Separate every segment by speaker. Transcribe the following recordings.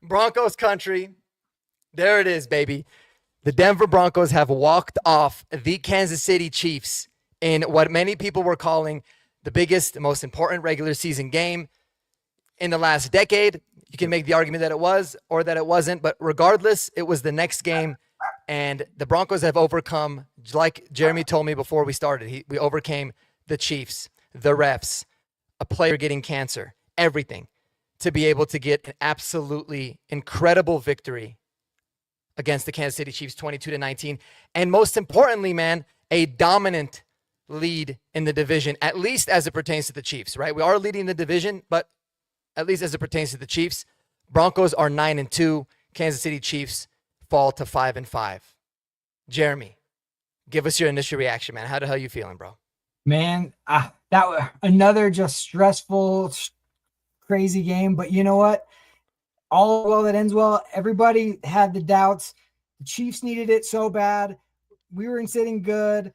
Speaker 1: Broncos country. There it is, baby. The Denver Broncos have walked off the Kansas City Chiefs in what many people were calling the biggest, most important regular season game in the last decade. You can make the argument that it was or that it wasn't, but regardless, it was the next game. And the Broncos have overcome, like Jeremy told me before we started, we overcame the Chiefs, the refs, a player getting cancer, everything, to be able to get an absolutely incredible victory against the Kansas City Chiefs, 22-19. And most importantly, man, a dominant lead in the division, at least as it pertains to the Chiefs, right? We are leading the division, but at least as it pertains to the Chiefs, Broncos are 9-2. Kansas City Chiefs fall to 5-5. Jeremy, give us your initial reaction, man. How the hell you feeling, bro?
Speaker 2: Man, that was another just stressful, crazy game. But you know what? All well that ends well. Everybody had the doubts. The Chiefs needed it so bad. We were sitting good.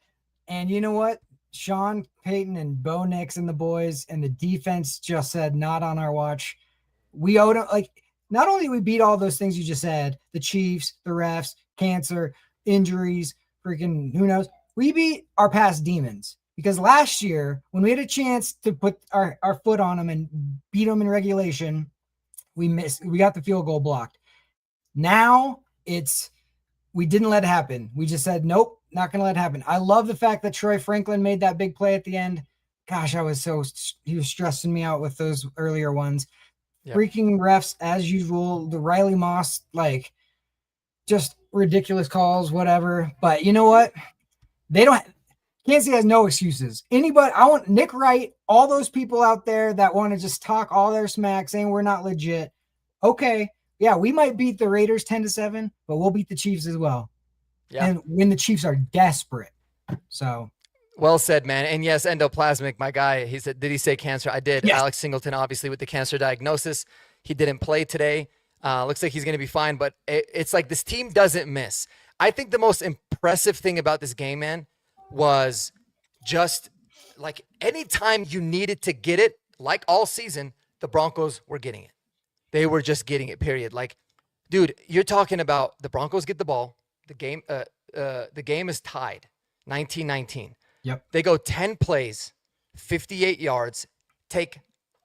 Speaker 2: And you know what? Sean Payton and Bo Nix and the boys and the defense just said, not on our watch. We owed them, like, not only we beat all those things you just said, the Chiefs, the refs, cancer, injuries, freaking who knows. We beat our past demons. Because last year, when we had a chance to put our foot on them and beat them in regulation, we missed. We got the field goal blocked. Now we didn't let it happen. We just said, nope, not going to let it happen. I love the fact that Troy Franklin made that big play at the end. Gosh, he was stressing me out with those earlier ones. Yep. Freaking refs, as usual. The Riley Moss, like, just ridiculous calls, whatever. But you know what? Kansas City has no excuses. Anybody, I want Nick Wright, all those people out there that want to just talk all their smack saying we're not legit. Okay, yeah, we might beat the Raiders 10-7, but we'll beat the Chiefs as well. Yeah. And when the Chiefs are desperate. So
Speaker 1: well said, man. And yes, endoplasmic, my guy, he said, did he say cancer? I did. Yes. Alex Singleton, obviously, with the cancer diagnosis. He didn't play today. Looks like he's going to be fine, but it's like this team doesn't miss. I think the most impressive thing about this game, man, was just like anytime you needed to get it, like all season, the Broncos were getting it. They were just getting it, period. Like, dude, you're talking about the Broncos get the ball. The game is tied, 19-19.
Speaker 2: Yep.
Speaker 1: They go 10 plays, 58 yards, take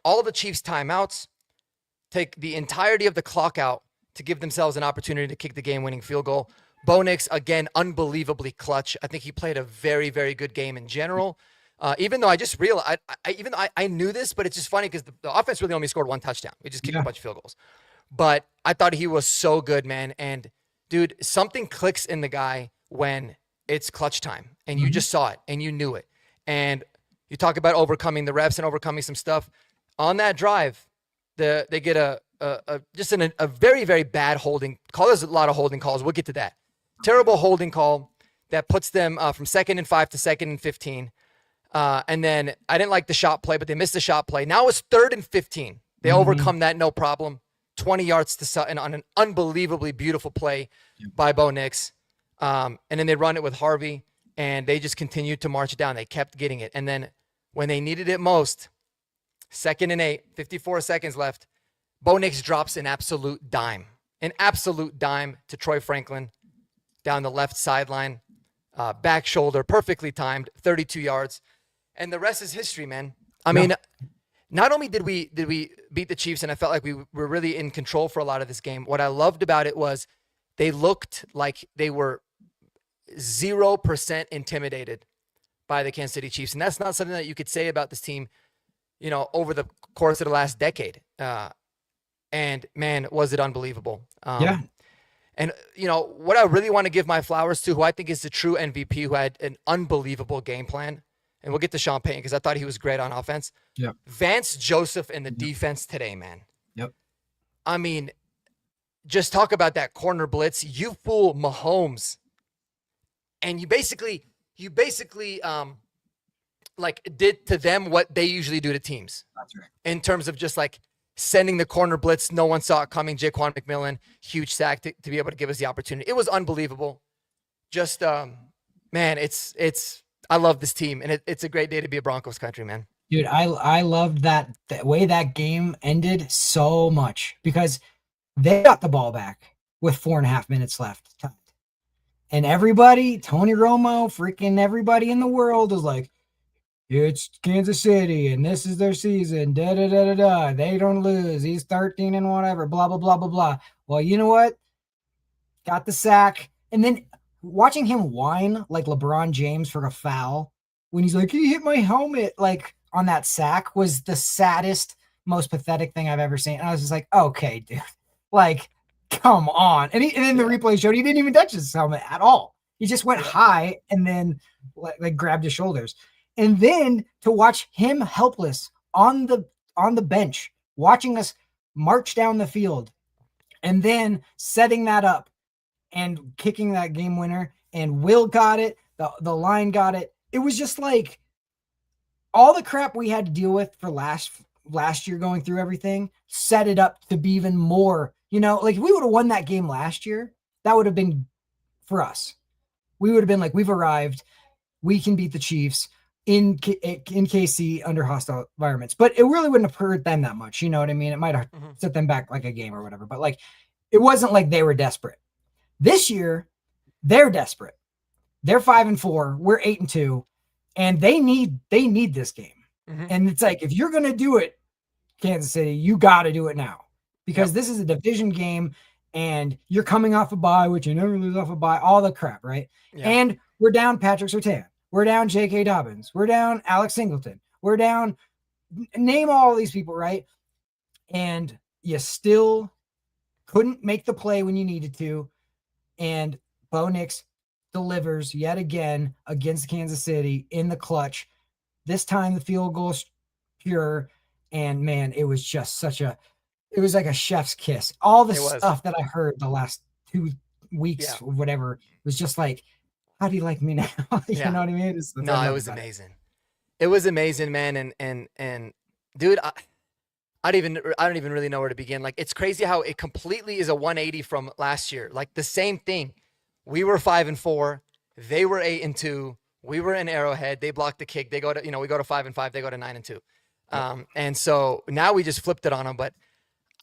Speaker 1: all the Chiefs' timeouts, take the entirety of the clock out to give themselves an opportunity to kick the game-winning field goal. Bo Nix, again, unbelievably clutch. I think he played a very, very good game in general. Even though I just realized, I knew this, but it's just funny because the offense really only scored one touchdown. We just kicked a bunch of field goals. But I thought he was so good, man. And, dude, something clicks in the guy when it's clutch time. And you just saw it, and you knew it. And you talk about overcoming the refs and overcoming some stuff. On that drive, they get a very, very bad holding call. There's a lot of holding calls. We'll get to that. Terrible holding call that puts them from 2nd and 5 to 2nd and 15. And then I didn't like the shot play, but they missed the shot play. Now it's 3rd and 15. They overcome that, no problem. 20 yards to Sutton on an unbelievably beautiful play by Bo Nix. And then they run it with Harvey, and they just continued to march down. They kept getting it. And then when they needed it most, 2nd and 8, 54 seconds left, Bo Nix drops an absolute dime to Troy Franklin down the left sideline, back shoulder, perfectly timed, 32 yards. And the rest is history, man. I mean, not only did we beat the Chiefs, and I felt like we were really in control for a lot of this game, what I loved about it was they looked like they were 0% intimidated by the Kansas City Chiefs. And that's not something that you could say about this team, you know, over the course of the last decade. And, man, was it unbelievable. And, you know, what I really want to give my flowers to, who I think is the true MVP, who had an unbelievable game plan, and we'll get to Sean Payton because I thought he was great on offense.
Speaker 2: Yep.
Speaker 1: Vance Joseph and the defense today, man.
Speaker 2: Yep.
Speaker 1: I mean, just talk about that corner blitz. You fool Mahomes. And you basically like did to them what they usually do to teams.
Speaker 2: That's right.
Speaker 1: In terms of just like sending the corner blitz. No one saw it coming. Jaquan McMillan, huge sack to be able to give us the opportunity. It was unbelievable. Just, man, I love this team, and it's a great day to be a Broncos country, man.
Speaker 2: Dude, I loved that the way that game ended so much because They got the ball back with 4.5 minutes left. And everybody, Tony Romo, freaking everybody in the world was like, it's Kansas City and this is their season. Da da da da da. They don't lose. He's 13 and whatever. Blah blah blah blah blah. Well, you know what? Got the sack, and then watching him whine like LeBron James for a foul when he's like, he hit my helmet, like on that sack was the saddest, most pathetic thing I've ever seen. And I was just like, okay, dude, like, come on. And then the replay showed he didn't even touch his helmet at all. He just went high and then like grabbed his shoulders. And then to watch him helpless on the bench, watching us march down the field, and then setting that up and kicking that game winner, and Will got it, the line got it. It was just like all the crap we had to deal with for last year going through everything set it up to be even more, like if we would have won that game last year, that would have been for us. We would have been like, we've arrived. We can beat the Chiefs in KC under hostile environments, but it really wouldn't have hurt them that much. You know what I mean? It might have set them back like a game or whatever, but like, it wasn't like they were desperate. This year, they're desperate. They're 5-4. We're 8-2, and they need this game. And it's like, if you're gonna do it, Kansas City, you got to do it now, because this is a division game, and you're coming off a bye, which you never lose off a bye. All the crap, right? Yeah. And we're down Patrick Surtain. We're down J.K. Dobbins. We're down Alex Singleton. We're down. Name all these people, right? And you still couldn't make the play when you needed to. And Bo Nix delivers yet again against Kansas City in the clutch. This time the field goal's pure. And man, it was just it was like a chef's kiss. All the stuff that I heard the last 2 weeks or whatever was just like, how do you like me now? You know what I mean?
Speaker 1: It was amazing. It was amazing, man. And dude, I don't even really know where to begin. Like, it's crazy how it completely is a 180 from last year. Like the same thing. We were 5-4. They were 8-2. We were in Arrowhead. They blocked the kick. They go to, we go to 5-5. They go to 9-2. And so now we just flipped it on them. But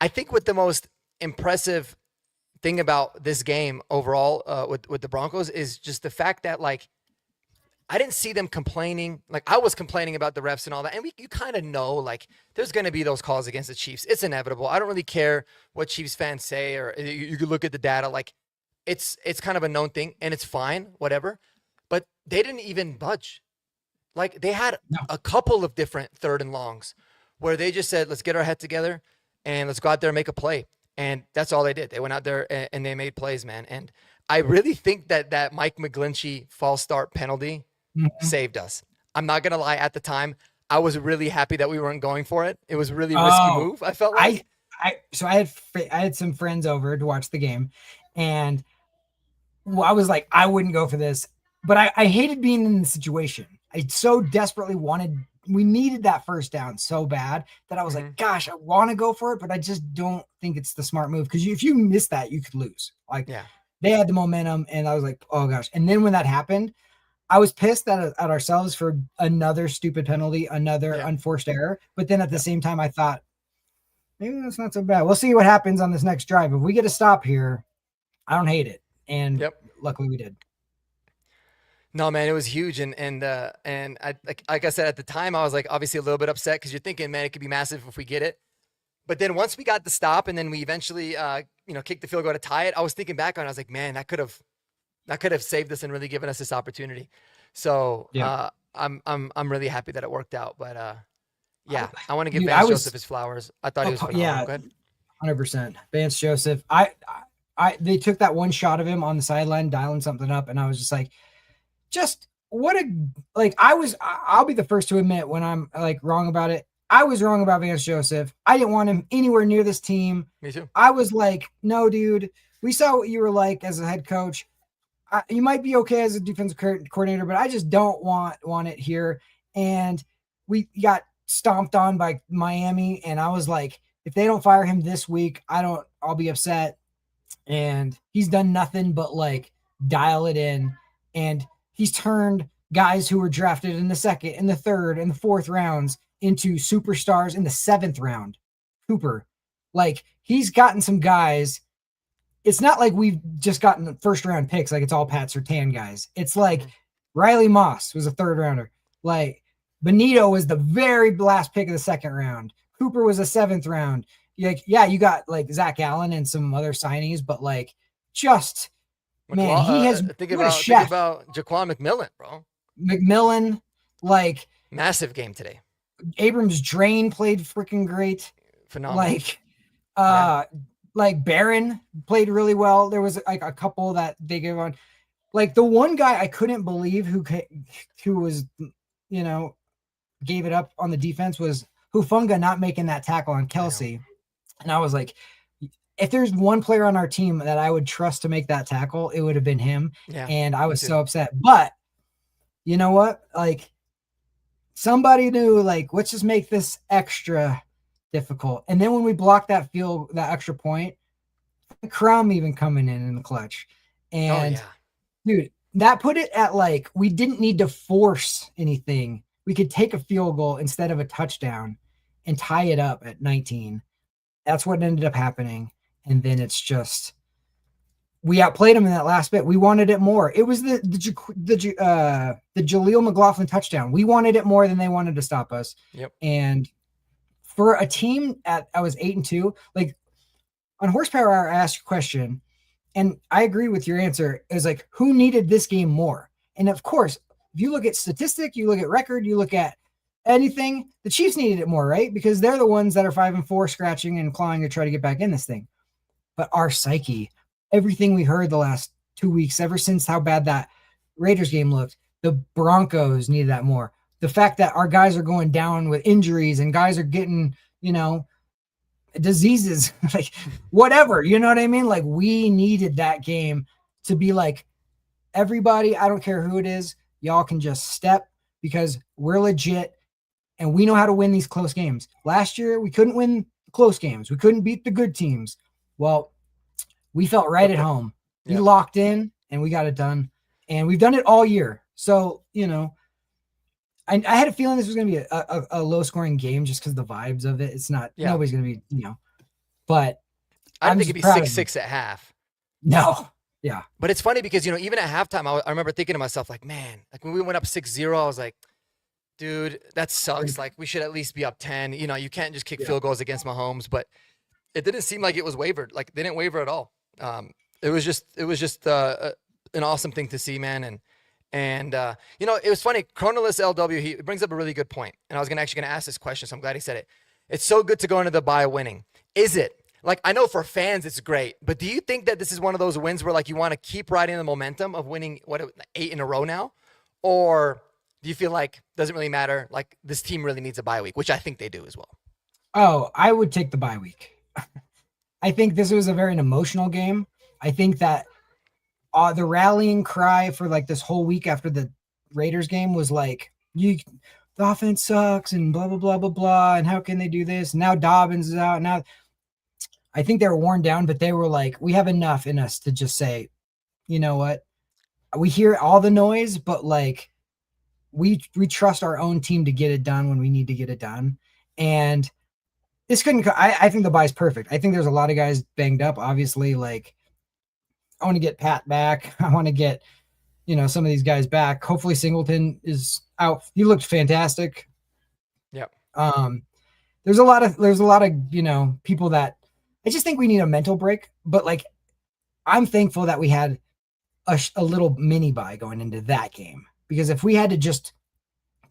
Speaker 1: I think what the most impressive thing about this game overall with the Broncos is just the fact that, like, I didn't see them complaining. Like, I was complaining about the refs and all that. And you kind of know, like, there's going to be those calls against the Chiefs. It's inevitable. I don't really care what Chiefs fans say, or you could look at the data. Like, it's kind of a known thing, and it's fine, whatever. But they didn't even budge. Like, they had a couple of different 3rd and longs where they just said, let's get our head together and let's go out there and make a play. And that's all they did. They went out there and they made plays, man. And I really think that Mike McGlinchey false start penalty saved us. I'm not going to lie. At the time, I was really happy that we weren't going for it. It was a really risky move, I felt like.
Speaker 2: I had some friends over to watch the game, and I was like, I wouldn't go for this. But I hated being in the situation. I so desperately we needed that first down so bad that I was like, gosh, I want to go for it, but I just don't think it's the smart move. Because if you miss that, you could lose. Like, they had the momentum, and I was like, oh gosh. And then when that happened, I was pissed at ourselves for another stupid penalty, another unforced error. But then at the same time, I thought, maybe that's not so bad. We'll see what happens on this next drive. If we get a stop here, I don't hate it. And luckily we did.
Speaker 1: No, man, it was huge. And I, like I said, at the time, I was like, obviously a little bit upset, because you're thinking, man, it could be massive if we get it. But then once we got the stop, and then we eventually, kicked the field goal to tie it, I was thinking back on it. I was like, man, that could have saved us and really given us this opportunity. So I'm really happy that it worked out. But I want to give Vance Joseph his flowers. I thought he was phenomenal.
Speaker 2: Yeah,
Speaker 1: go ahead.
Speaker 2: 100%. Vance Joseph. They took that one shot of him on the sideline dialing something up, and I was just like, I'll be the first to admit when I'm like wrong about it. I was wrong about Vance Joseph. I didn't want him anywhere near this team.
Speaker 1: Me too.
Speaker 2: I was like, no, dude, we saw what you were like as a head coach. You might be okay as a defensive coordinator, but I just don't want it here. And we got stomped on by Miami, and I was like, if they don't fire him this week, I'll be upset. And he's done nothing but like dial it in, and he's turned guys who were drafted in the 2nd, in the 3rd, and the 4th rounds into superstars in the 7th round. Cooper, Like, he's gotten some guys. It's not like we've just gotten first round picks, like it's all Pat Surtain guys. It's like Riley Moss was a third rounder. Like, Benito was the very last pick of the second round. Cooper was a seventh round. Like, yeah, you got like Zach Allen and some other signings, but like, just man, he has
Speaker 1: think
Speaker 2: what a
Speaker 1: about
Speaker 2: chef.
Speaker 1: Jaquan McMillan, bro.
Speaker 2: McMillan, like
Speaker 1: Massive game today.
Speaker 2: Abrams Drain played freaking great.
Speaker 1: Phenomenal.
Speaker 2: Like Barron played really well. There was like a couple that they gave on. Like the one guy I couldn't believe who was, you know, gave it up on the defense was Hufanga not making that tackle on Kelsey. And I was like, if there's one player on our team that I would trust to make that tackle, it would have been him.
Speaker 1: Yeah,
Speaker 2: and I was so upset. But you know what? Like, somebody knew, like, let's just make this extra difficult. And then when we blocked that extra point, Crum even coming in the clutch. And dude, that put it at like, we didn't need to force anything. We could take a field goal instead of a touchdown and tie it up at 19. That's what ended up happening. And then it's just, we outplayed them in that last bit. We wanted it more. It was the Jaleel McLaughlin touchdown. We wanted it more than they wanted to stop us.
Speaker 1: Yep.
Speaker 2: And for a team I was 8-2, like on Horsepower Hour, I asked a question, and I agree with your answer. Is like, who needed this game more? And of course, if you look at statistic, you look at record, you look at anything, the Chiefs needed it more, right? Because they're the ones that are 5-4, scratching and clawing to try to get back in this thing. But our psyche, everything we heard the last 2 weeks, ever since how bad that Raiders game looked, the Broncos needed that more. The fact that our guys are going down with injuries and guys are getting, you know, diseases, like whatever, you know what I mean? Like, we needed that game to be like, everybody, I don't care who it is, y'all can just step, because we're legit and we know how to win these close games. Last year, we couldn't win close games. We couldn't beat the good teams. Well, we felt right at home. We locked in and we got it done. And we've done it all year. So, you know, I had a feeling this was going to be a low-scoring game just because the vibes of it. It's not, nobody's going to be, you know, but
Speaker 1: I didn't think it'd be 6-6 at half.
Speaker 2: No. Yeah.
Speaker 1: But it's funny because, you know, even at halftime, I remember thinking to myself, like, man, like when we went up 6-0, I was like, dude, that sucks. Like, we should at least be up 10. You know, you can't just kick field goals against Mahomes, but it didn't seem like it was wavered. Like, they didn't waver at all. It was just an awesome thing to see, man. And you know, it was funny. Chronolist LW, he brings up a really good point. And I was actually gonna ask this question, so I'm glad he said it. It's so good to go into the bye winning. Is it? Like, I know for fans it's great, but do you think that this is one of those wins where like you want to keep riding the momentum of winning 8 in a row now? Or do you feel like doesn't really matter? Like, this team really needs a bye week, which I think they do as well.
Speaker 2: Oh, I would take the bye week. I think this was a very emotional game. I think that the rallying cry for like this whole week after the Raiders game was like, the offense sucks and blah, blah, blah, blah, blah. And how can they do this? And now Dobbins is out. Now I think they were worn down, but they were like, we have enough in us to just say, you know what? We hear all the noise, but like we trust our own team to get it done when we need to get it done. And this couldn't, I think the bye's perfect. I think there's a lot of guys banged up. Obviously, like, I want to get Pat back. I want to get, you know, some of these guys back. Hopefully Singleton is out. He looked fantastic.
Speaker 1: Yep.
Speaker 2: There's a lot of, you know, people that I just think we need a mental break, but like, I'm thankful that we had a little mini bye going into that game, because if we had to just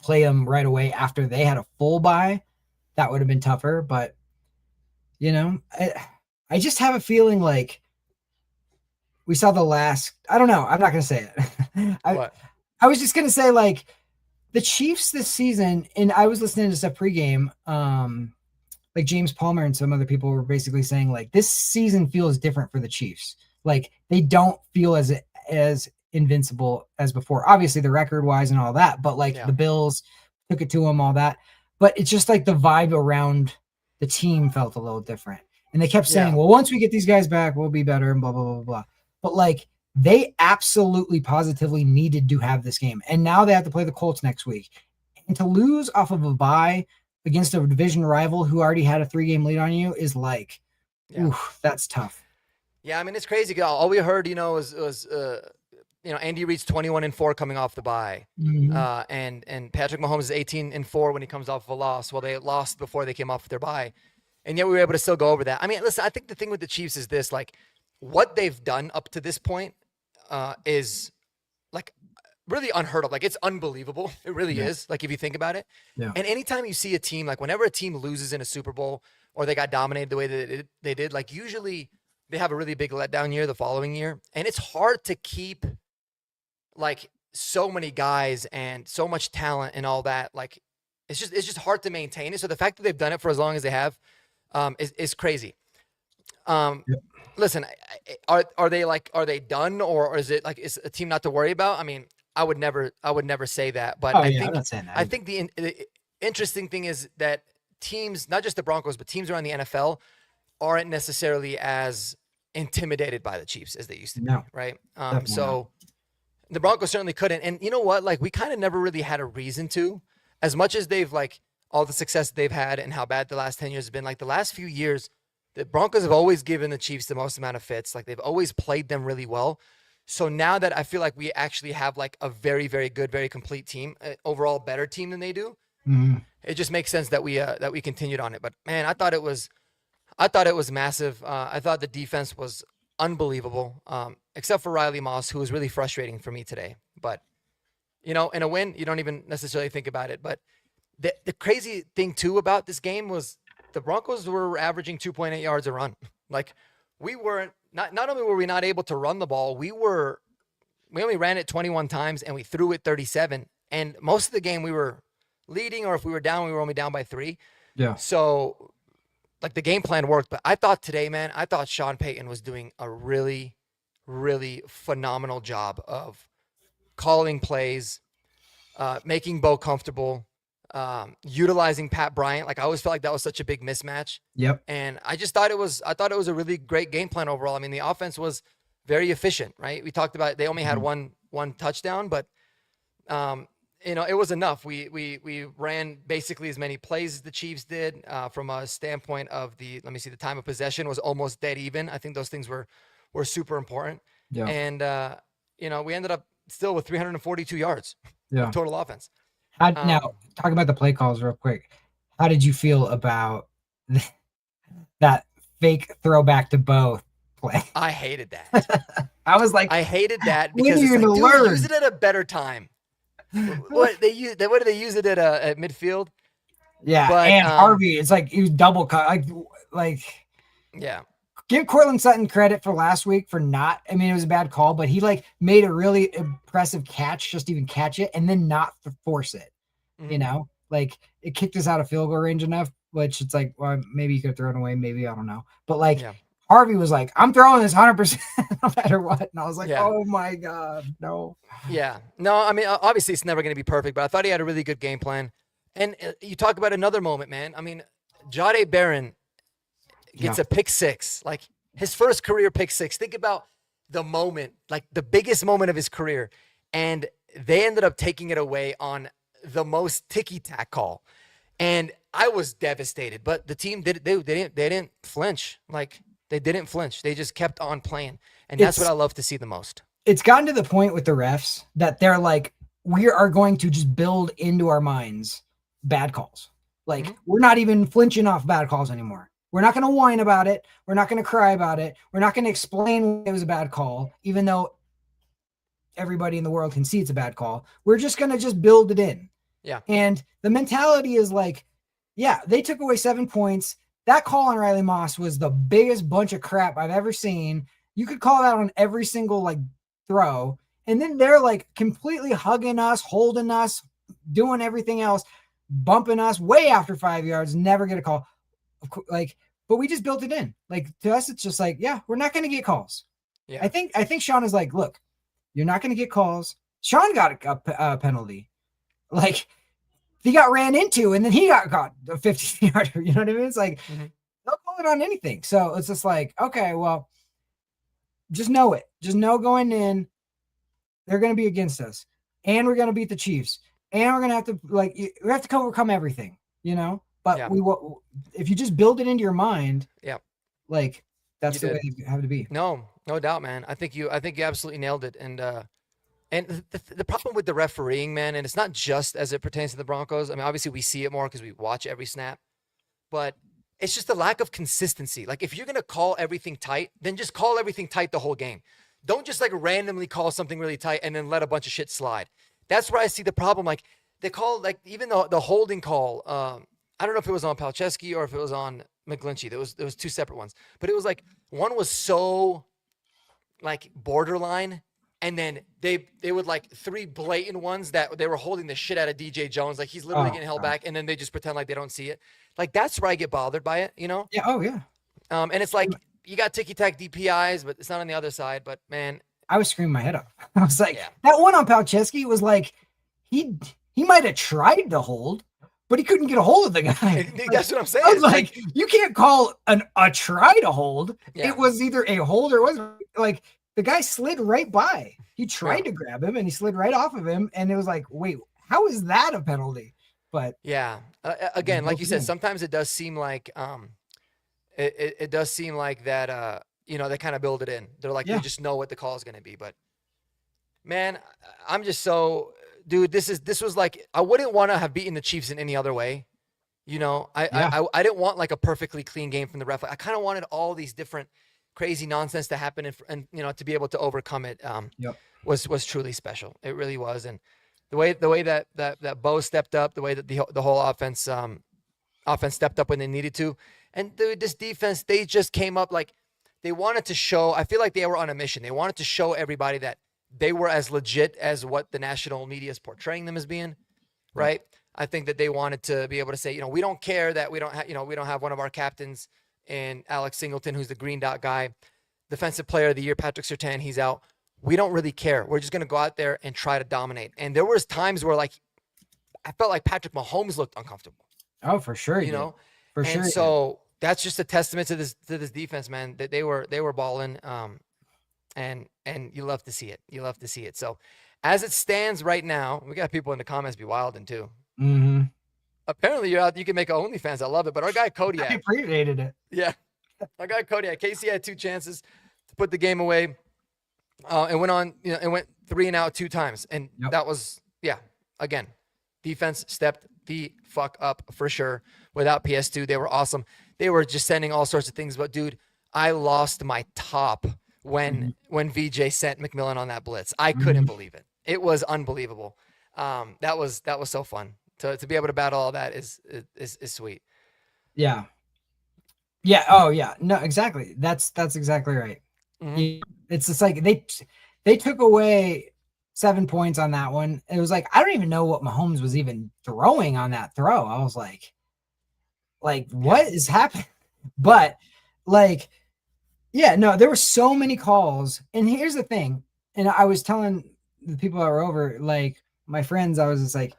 Speaker 2: play them right away after they had a full bye, that would have been tougher. But, you know, I just have a feeling like we saw the last, I don't know. I'm not going to say it. I was just going to say, like, the Chiefs this season, and I was listening to stuff pregame, like James Palmer and some other people were basically saying, like, this season feels different for the Chiefs. Like, they don't feel as invincible as before. Obviously, the record-wise and all that, but, like, the Bills took it to them, all that. But it's just like the vibe around the team felt a little different. And they kept saying, well, once we get these guys back, we'll be better and blah, blah, blah, blah. But like, they absolutely positively needed to have this game. And now they have to play the Colts next week. And to lose off of a bye against a division rival who already had a 3-game lead on you is like,
Speaker 1: Yeah.
Speaker 2: Oof, that's tough.
Speaker 1: Yeah, I mean it's crazy. All we heard, was Andy Reid's 21-4 coming off the bye,
Speaker 2: Mhm.
Speaker 1: and Patrick Mahomes is 18-4 when he comes off of a loss. Well, they lost before they came off their bye, and yet we were able to still go over that. I mean, listen, I think the thing with the Chiefs is this: like, what they've done up to this point is like really unheard of. Like, it's unbelievable. It really
Speaker 2: Yeah.
Speaker 1: is. Like, if you think about it.
Speaker 2: Yeah.
Speaker 1: And anytime you see a team, like whenever a team loses in a Super Bowl or they got dominated the way that they did, like usually they have a really big letdown year the following year. And it's hard to keep like so many guys and so much talent and all that. Like it's just hard to maintain it. So the fact that they've done it for as long as they have is crazy. Um,
Speaker 2: Yep.
Speaker 1: Listen, are they done or is it like is a team not to worry about? I mean, I would never say that, but
Speaker 2: Oh
Speaker 1: I
Speaker 2: yeah, I'm
Speaker 1: think
Speaker 2: not saying that
Speaker 1: I
Speaker 2: either.
Speaker 1: think the interesting thing is that teams, not just the Broncos, but teams around the NFL aren't necessarily as intimidated by the Chiefs as they used to be,
Speaker 2: No,
Speaker 1: right?
Speaker 2: definitely not.
Speaker 1: So the Broncos certainly couldn't. And you know what? Like we kind of never really had a reason to, as much as they've like all the success they've had and how bad the last 10 years have been. Like the last few years, the Broncos have always given the Chiefs the most amount of fits. Like they've always played them really well. So now that I feel like we actually have like a very, very good, very complete team, overall better team than they do,
Speaker 2: Mhm.
Speaker 1: it just makes sense that we continued on it. But man, I thought it was massive. I thought the defense was unbelievable, except for Riley Moss, who was really frustrating for me today. But in a win, you don't even necessarily think about it. But the crazy thing too about this game was the Broncos were averaging 2.8 yards a run. Like we weren't not only were we not able to run the ball, we only ran it 21 times and we threw it 37. And most of the game we were leading, or if we were down, we were only down by 3.
Speaker 2: Yeah.
Speaker 1: So like the game plan worked, but I thought today, man, I thought Sean Payton was doing a really, really phenomenal job of calling plays, making Bo comfortable, utilizing Pat Bryant. Like I always felt like that was such a big mismatch.
Speaker 2: Yep.
Speaker 1: And I thought it was a really great game plan overall. I mean, the offense was very efficient, right? We talked about they only had
Speaker 2: Mhm.
Speaker 1: one touchdown, but um, it was enough. We ran basically as many plays as the Chiefs did. From a standpoint of let me see, the time of possession was almost dead even. I think those things were super important.
Speaker 2: Yeah.
Speaker 1: And we ended up still with 342 yards of
Speaker 2: Yeah.
Speaker 1: total offense.
Speaker 2: Now
Speaker 1: Um,
Speaker 2: talk about the play calls real quick. How did you feel about that fake throwback to Bo play?
Speaker 1: I hated that.
Speaker 2: I was like,
Speaker 1: I hated that
Speaker 2: when are
Speaker 1: because
Speaker 2: you
Speaker 1: it's like,
Speaker 2: gonna
Speaker 1: dude, use
Speaker 2: learn?
Speaker 1: it at a better time. What do they use it at midfield?
Speaker 2: Yeah,
Speaker 1: But
Speaker 2: and Harvey, it's like he was double cut. Like
Speaker 1: yeah,
Speaker 2: give Cortland Sutton credit for last week for not. I mean, it was a bad call, but he like made a really impressive catch, just even catch it and then not force it.
Speaker 1: mhm,
Speaker 2: Like it kicked us out of field goal range enough, which it's like, well, maybe you could have thrown away, maybe I don't know. But like
Speaker 1: yeah,
Speaker 2: Harvey was like, I'm throwing this 100% no matter what. And I was like,
Speaker 1: yeah.
Speaker 2: oh my God, no.
Speaker 1: Yeah. No, I mean, obviously it's never going to be perfect, but I thought he had a really good game plan. And you talk about another moment, man. I mean, Jahdae Barron
Speaker 2: Yeah.
Speaker 1: gets a pick six, like his first career pick six. Think about the moment, like the biggest moment of his career. And they ended up taking it away on the most ticky-tack call. And I was devastated, but the team they didn't flinch. Like they didn't flinch. They just kept on playing. And that's what
Speaker 2: It's
Speaker 1: I love to see the most.
Speaker 2: it's gotten to the point with the refs that they're like, we are going to just build into our minds bad calls. Like,
Speaker 1: Mhm.
Speaker 2: we're not even flinching off bad calls anymore. We're not going to whine about it. We're not going to cry about it. We're not going to explain it was a bad call, even though everybody in the world can see it's a bad call. We're just going to just build it in.
Speaker 1: Yeah.
Speaker 2: And the mentality is like, yeah, they took away 7 points. That call on Riley Moss was the biggest bunch of crap I've ever seen. You could call that on every single like throw. And then they're like completely hugging us, holding us, doing everything else, bumping us way after 5 yards, never get a call. Like, but we just built it in. Like to us, it's just like, yeah, we're not going to get calls.
Speaker 1: Yeah.
Speaker 2: I think Sean is like, look, you're not going to get calls. Sean got a penalty. Like he got ran into and then he got caught a 50 yarder. You know what I mean? It's like,
Speaker 1: Mhm.
Speaker 2: they'll call it on anything. So it's just like, okay, well, just know it. Just know going in, they're going to be against us, and we're going to beat the Chiefs, and we're going to have to we have to overcome everything, you know. But
Speaker 1: Yeah.
Speaker 2: if you just build it into your mind,
Speaker 1: Yeah.
Speaker 2: Like
Speaker 1: You
Speaker 2: that's the way
Speaker 1: did.
Speaker 2: you have to be.
Speaker 1: No doubt, man. I think you absolutely nailed it. And the problem with the refereeing, man, and it's not just as it pertains to the Broncos. I mean, obviously we see it more because we watch every snap, but it's just a lack of consistency. Like if you're gonna call everything tight, then just call everything tight the whole game. Don't just like randomly call something really tight and then let a bunch of shit slide. That's where I see the problem. Like they call like even the holding call. I don't know if it was on Palczewski or if it was on McGlinchey. There was two separate ones, but it was like one was so like borderline, and then they would like three blatant ones that they were holding the shit out of DJ Jones, like he's literally
Speaker 2: Oh
Speaker 1: getting held
Speaker 2: God.
Speaker 1: back, and then they just pretend like they don't see it. Like that's where I get bothered by it, you know.
Speaker 2: Yeah. Oh yeah.
Speaker 1: And it's like you got ticky tack DPIs, but it's not on the other side. But man,
Speaker 2: I was screaming my head off. I was like,
Speaker 1: yeah,
Speaker 2: that one on Palczewski was like, he might have tried to hold, but he couldn't get a hold of the guy. Like,
Speaker 1: that's what I'm saying.
Speaker 2: I was
Speaker 1: It's
Speaker 2: like, you can't call a try to hold.
Speaker 1: Yeah.
Speaker 2: It was either a hold or it wasn't. Like the guy slid right by. He tried
Speaker 1: Yeah.
Speaker 2: to grab him and he slid right off of him. And it was like, wait, how is that a penalty? But
Speaker 1: yeah, again, like you said,
Speaker 2: again.
Speaker 1: sometimes it does seem like it does seem like that you know, they kind of build it in. They're like
Speaker 2: Yeah.
Speaker 1: they just know what the call is going to be. But man, I'm just so dude. This was like I wouldn't want to have beaten the Chiefs in any other way. You know,
Speaker 2: Yeah.
Speaker 1: I didn't want like a perfectly clean game from the ref. I kind of wanted all these different crazy nonsense to happen, and you know, to be able to overcome it
Speaker 2: Yep.
Speaker 1: was truly special. It really was. And the way that Bo stepped up, the way that the whole offense stepped up when they needed to, and dude, this defense, they just came up like they wanted to show. I feel like they were on a mission. They wanted to show everybody that they were as legit as what the national media is portraying them as being, right? I think that they wanted to be able to say, you know, we don't care that we don't have, you know, we don't have one of our captains in Alex Singleton, who's the green dot guy, defensive player of the year, Patrick Surtain, he's out. We don't really care. We're just going to go out there and try to dominate. And there was times where like, I felt like Patrick Mahomes looked uncomfortable,
Speaker 2: Oh, for sure.
Speaker 1: you know?
Speaker 2: For
Speaker 1: And
Speaker 2: sure.
Speaker 1: so that's just a testament to this defense, man, that they were balling. And you love to see it. You love to see it. So as it stands right now, we got people in the comments be wilding too.
Speaker 2: Mm-hmm.
Speaker 1: Apparently you're out. You can make OnlyFans. I love it. But our guy
Speaker 2: I
Speaker 1: Kodiak,
Speaker 2: appreciated it.
Speaker 1: yeah, our guy Kodiak, Casey had two chances to put the game away, and went on, you know, and went 3 and out 2 times, and
Speaker 2: Yep.
Speaker 1: that was, yeah, again, defense stepped the fuck up for sure. Without PS2, they were awesome. They were just sending all sorts of things. But dude, I lost my top when VJ sent McMillan on that blitz. I couldn't believe it. It was unbelievable. That was so fun. To be able to battle all that is sweet.
Speaker 2: Yeah. Yeah. Oh, yeah. No, exactly. That's exactly right.
Speaker 1: Mhm.
Speaker 2: It's just like they took away 7 points on that one. It was like I don't even know what Mahomes was even throwing on that throw. I was like what is happening? But like, yeah, no, there were so many calls. And here's the thing. And I was telling the people that were over, like my friends, I was just like,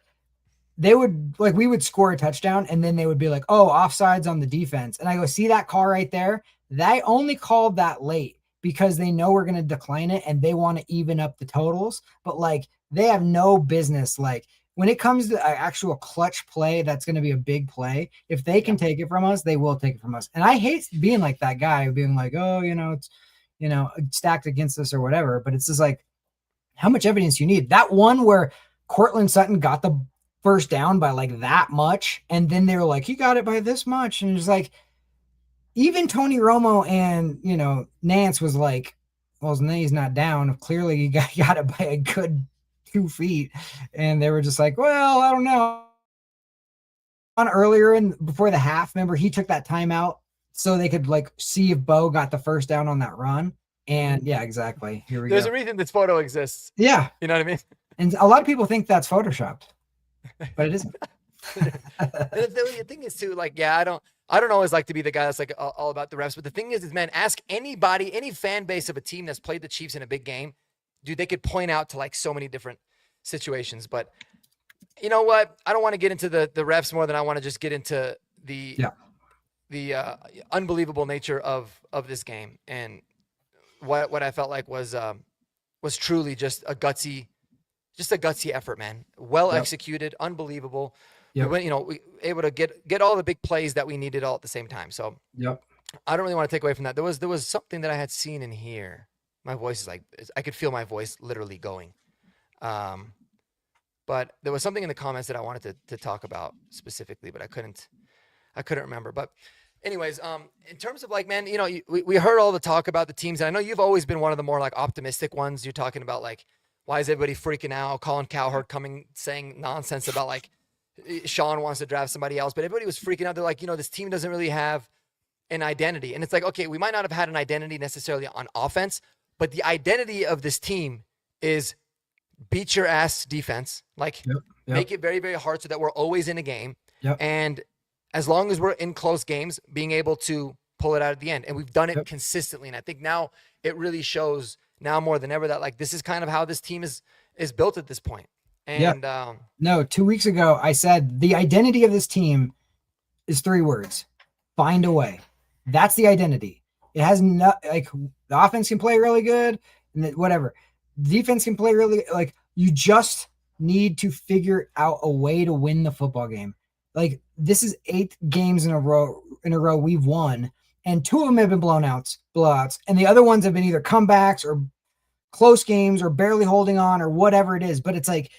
Speaker 2: they would like we would score a touchdown and then they would be like, oh, offsides on the defense. And I go, see that call right there? They only called that late because they know we're going to decline it and they want to even up the totals. But like they have no business. Like when it comes to an actual clutch play, that's going to be a big play. If they can take it from us, they will take it from us. And I hate being like that guy being like, oh, you know, it's, you know, stacked against us or whatever. But it's just like, how much evidence you need? That one where Cortland Sutton got the first down by like that much, and then they were like, he got it by this much, and it's like even Tony Romo and, you know, Nance was like, well, his knee's not down. Clearly he got it by a good 2 feet, and they were just like, well, I don't know. On earlier in before the half, remember he took that timeout so they could like see if Bo got the first down on that run. And yeah, exactly. Here we
Speaker 1: There's
Speaker 2: go.
Speaker 1: a reason this photo exists.
Speaker 2: Yeah.
Speaker 1: You know what I mean?
Speaker 2: And a lot of people think that's photoshopped, but it isn't.
Speaker 1: The thing is too, like, yeah, I don't always like to be the guy that's like all about the refs, but the thing is, man, ask anybody, any fan base of a team that's played the Chiefs in a big game, dude, they could point out to like so many different situations. But you know what? I don't want to get into the refs more than I want to just get into the unbelievable nature of this game and what I felt like was truly just a gutsy effort, man. Well executed, unbelievable. We went, you know, we able to get all the big plays that we needed all at the same time. So I don't really want to take away from that. There was something that I had seen in here. My voice is like I could feel my voice literally going. Um, but there was something in the comments that I wanted to talk about specifically, but I couldn't remember. But anyways, in terms of like, man, we heard all the talk about the teams, and I know you've always been one of the more like optimistic ones. You're talking about like, why is everybody freaking out? Colin Cowherd coming saying nonsense about like Sean wants to draft somebody else, but everybody was freaking out. They're like, this team doesn't really have an identity, and it's like, okay, we might not have had an identity necessarily on offense, but the identity of this team is beat your ass defense, like
Speaker 2: Yep.
Speaker 1: make it very, very hard so that we're always in a game.
Speaker 2: Yep.
Speaker 1: And as long as we're in close games, being able to pull it out at the end. And we've done it
Speaker 2: Yep.
Speaker 1: consistently. And I think now it really shows now more than ever that like this is kind of how this team is built at this point. And
Speaker 2: No, 2 weeks ago I said the identity of this team is 3 words: find a way. That's the identity. It has no, like, the offense can play really good and whatever. Defense can play really, like, you just need to figure out a way to win the football game. Like, this is 8 games in a row we've won, and 2 of them have been blowouts, and the other ones have been either comebacks or close games or barely holding on or whatever it is. But it's like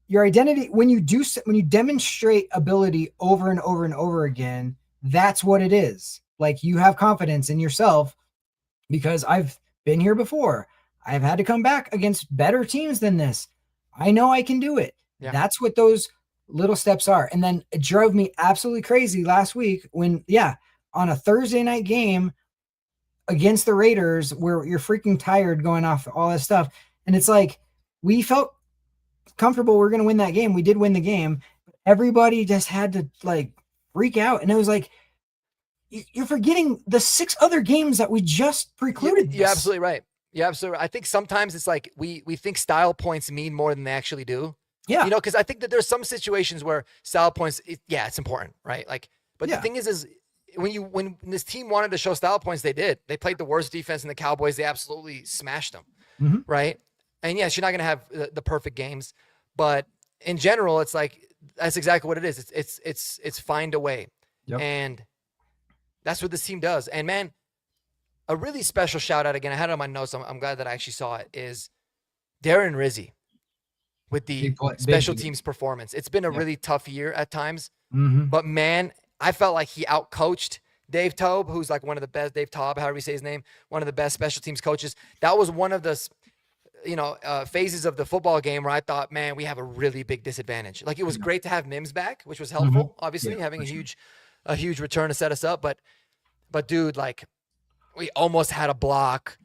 Speaker 2: your identity, when you demonstrate ability over and over and over again, that's what it is. Like, you have confidence in yourself because I've been here before. I've had to come back against better teams than this. I know I can do it.
Speaker 1: Yeah.
Speaker 2: That's what those little steps are. And then it drove me absolutely crazy last week when, on a Thursday night game against the Raiders where you're freaking tired going off all this stuff. And it's like, we felt comfortable we're going to win that game. We did win the game. Everybody just had to like freak out. And it was like, you're forgetting the 6 other games that we just precluded.
Speaker 1: You're absolutely right. Yeah, absolutely. I think sometimes it's like we think style points mean more than they actually do.
Speaker 2: Yeah.
Speaker 1: Because I think that there's some situations where style points, it's important, right? Like, but the thing is when this team wanted to show style points, they did. They played the worst defense in the Cowboys. They absolutely smashed them, right? And yes, you're not going to have the perfect games, but in general, it's like that's exactly what it is. It's find a way, and that's what this team does. And man, a really special shout out again. I had it on my notes. I'm glad that I actually saw it. Is Darren Rizzi with the special teams performance. It's been a really tough year at times, but man, I felt like he outcoached Dave Toub, who's like one of the best. Dave Toub, however you say his name, one of the best special teams coaches. That was one of the phases of the football game where I thought, man, we have a really big disadvantage. Like, it was great to have Mims back, which was helpful, obviously, having a huge return to set us up. But dude, like, we almost had a blocked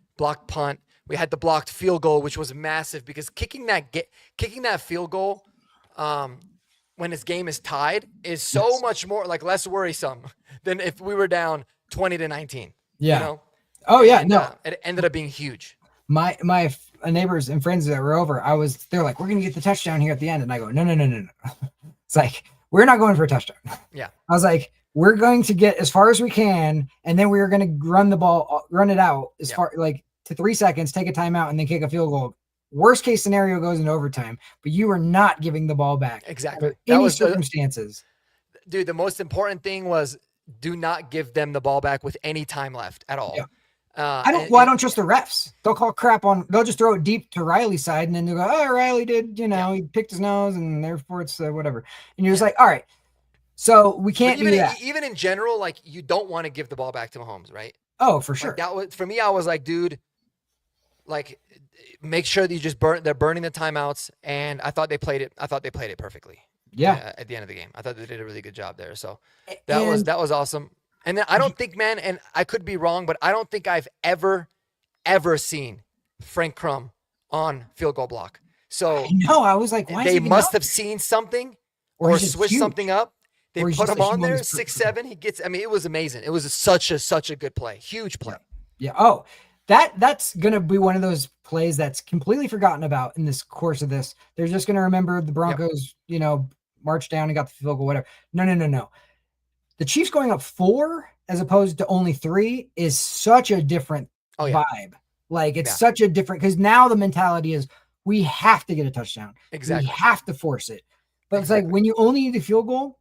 Speaker 1: punt. We had the blocked field goal, which was massive because kicking that field goal when his game is tied is so much more, like, less worrisome than if we were down 20-19.
Speaker 2: Yeah. Oh yeah. No,
Speaker 1: it ended up being huge.
Speaker 2: My neighbors and friends that were over, they're like, we're going to get the touchdown here at the end. And I go, no. It's like, we're not going for a touchdown.
Speaker 1: Yeah.
Speaker 2: I was like, we're going to get as far as we can. And then we're going to run it out as far, like, to 3 seconds, take a timeout, and then kick a field goal. Worst case scenario goes into overtime, but you are not giving the ball back.
Speaker 1: Exactly.
Speaker 2: That was circumstances.
Speaker 1: Dude, the most important thing was do not give them the ball back with any time left at all.
Speaker 2: Yeah. I don't trust the refs. They'll call crap they'll just throw it deep to Riley's side, and then they'll go, oh, Riley did, he picked his nose, and therefore it's whatever. And you're just like, all right, so we can't do that.
Speaker 1: Even in general, like, you don't want to give the ball back to Mahomes, right?
Speaker 2: Oh, for sure.
Speaker 1: Like, that was, for me, I was like, dude, like, make sure that they're burning the timeouts. And I thought they played it perfectly.
Speaker 2: Yeah.
Speaker 1: At the end of the game, I thought they did a really good job there. So that was awesome. And then I don't think, man, and I could be wrong, but I don't think I've ever seen Frank Crum on field goal block. So
Speaker 2: I was like, why?
Speaker 1: They must have seen something or switched something up. They put him on there, 6'7". He gets. I mean, it was amazing. It was such a good play, huge play.
Speaker 2: Yeah. Oh, that's gonna be one of those plays that's completely forgotten about in this course of this. They're just gonna remember the Broncos, marched down and got the field goal, whatever. No. The Chiefs going up 4 as opposed to only 3 is such a different vibe. Like, it's such a different, because now the mentality is we have to get a touchdown.
Speaker 1: Exactly.
Speaker 2: We have to force it. But it's like, when you only need a field goal,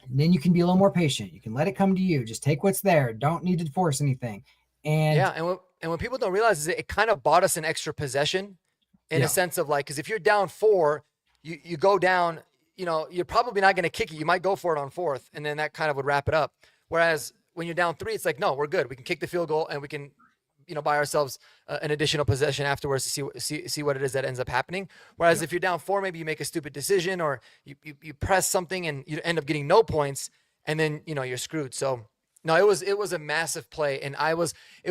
Speaker 2: And then you can be a little more patient. You can let it come to you. Just take what's there. Don't need to force anything. And
Speaker 1: Yeah, and what people don't realize is it kind of bought us an extra possession in a
Speaker 2: yeah,
Speaker 1: sense of like, because if you're down 4, you go down, you're probably not going to kick it. You might go for it on 4th, and then that kind of would wrap it up. Whereas when you're down 3, it's like, no, we're good. We can kick the field goal, and we can, buy ourselves an additional possession afterwards to see what it is that ends up happening. Whereas if you're down 4, maybe you make a stupid decision or you press something and you end up getting no points, and then you're screwed. So no, it was a massive play, and it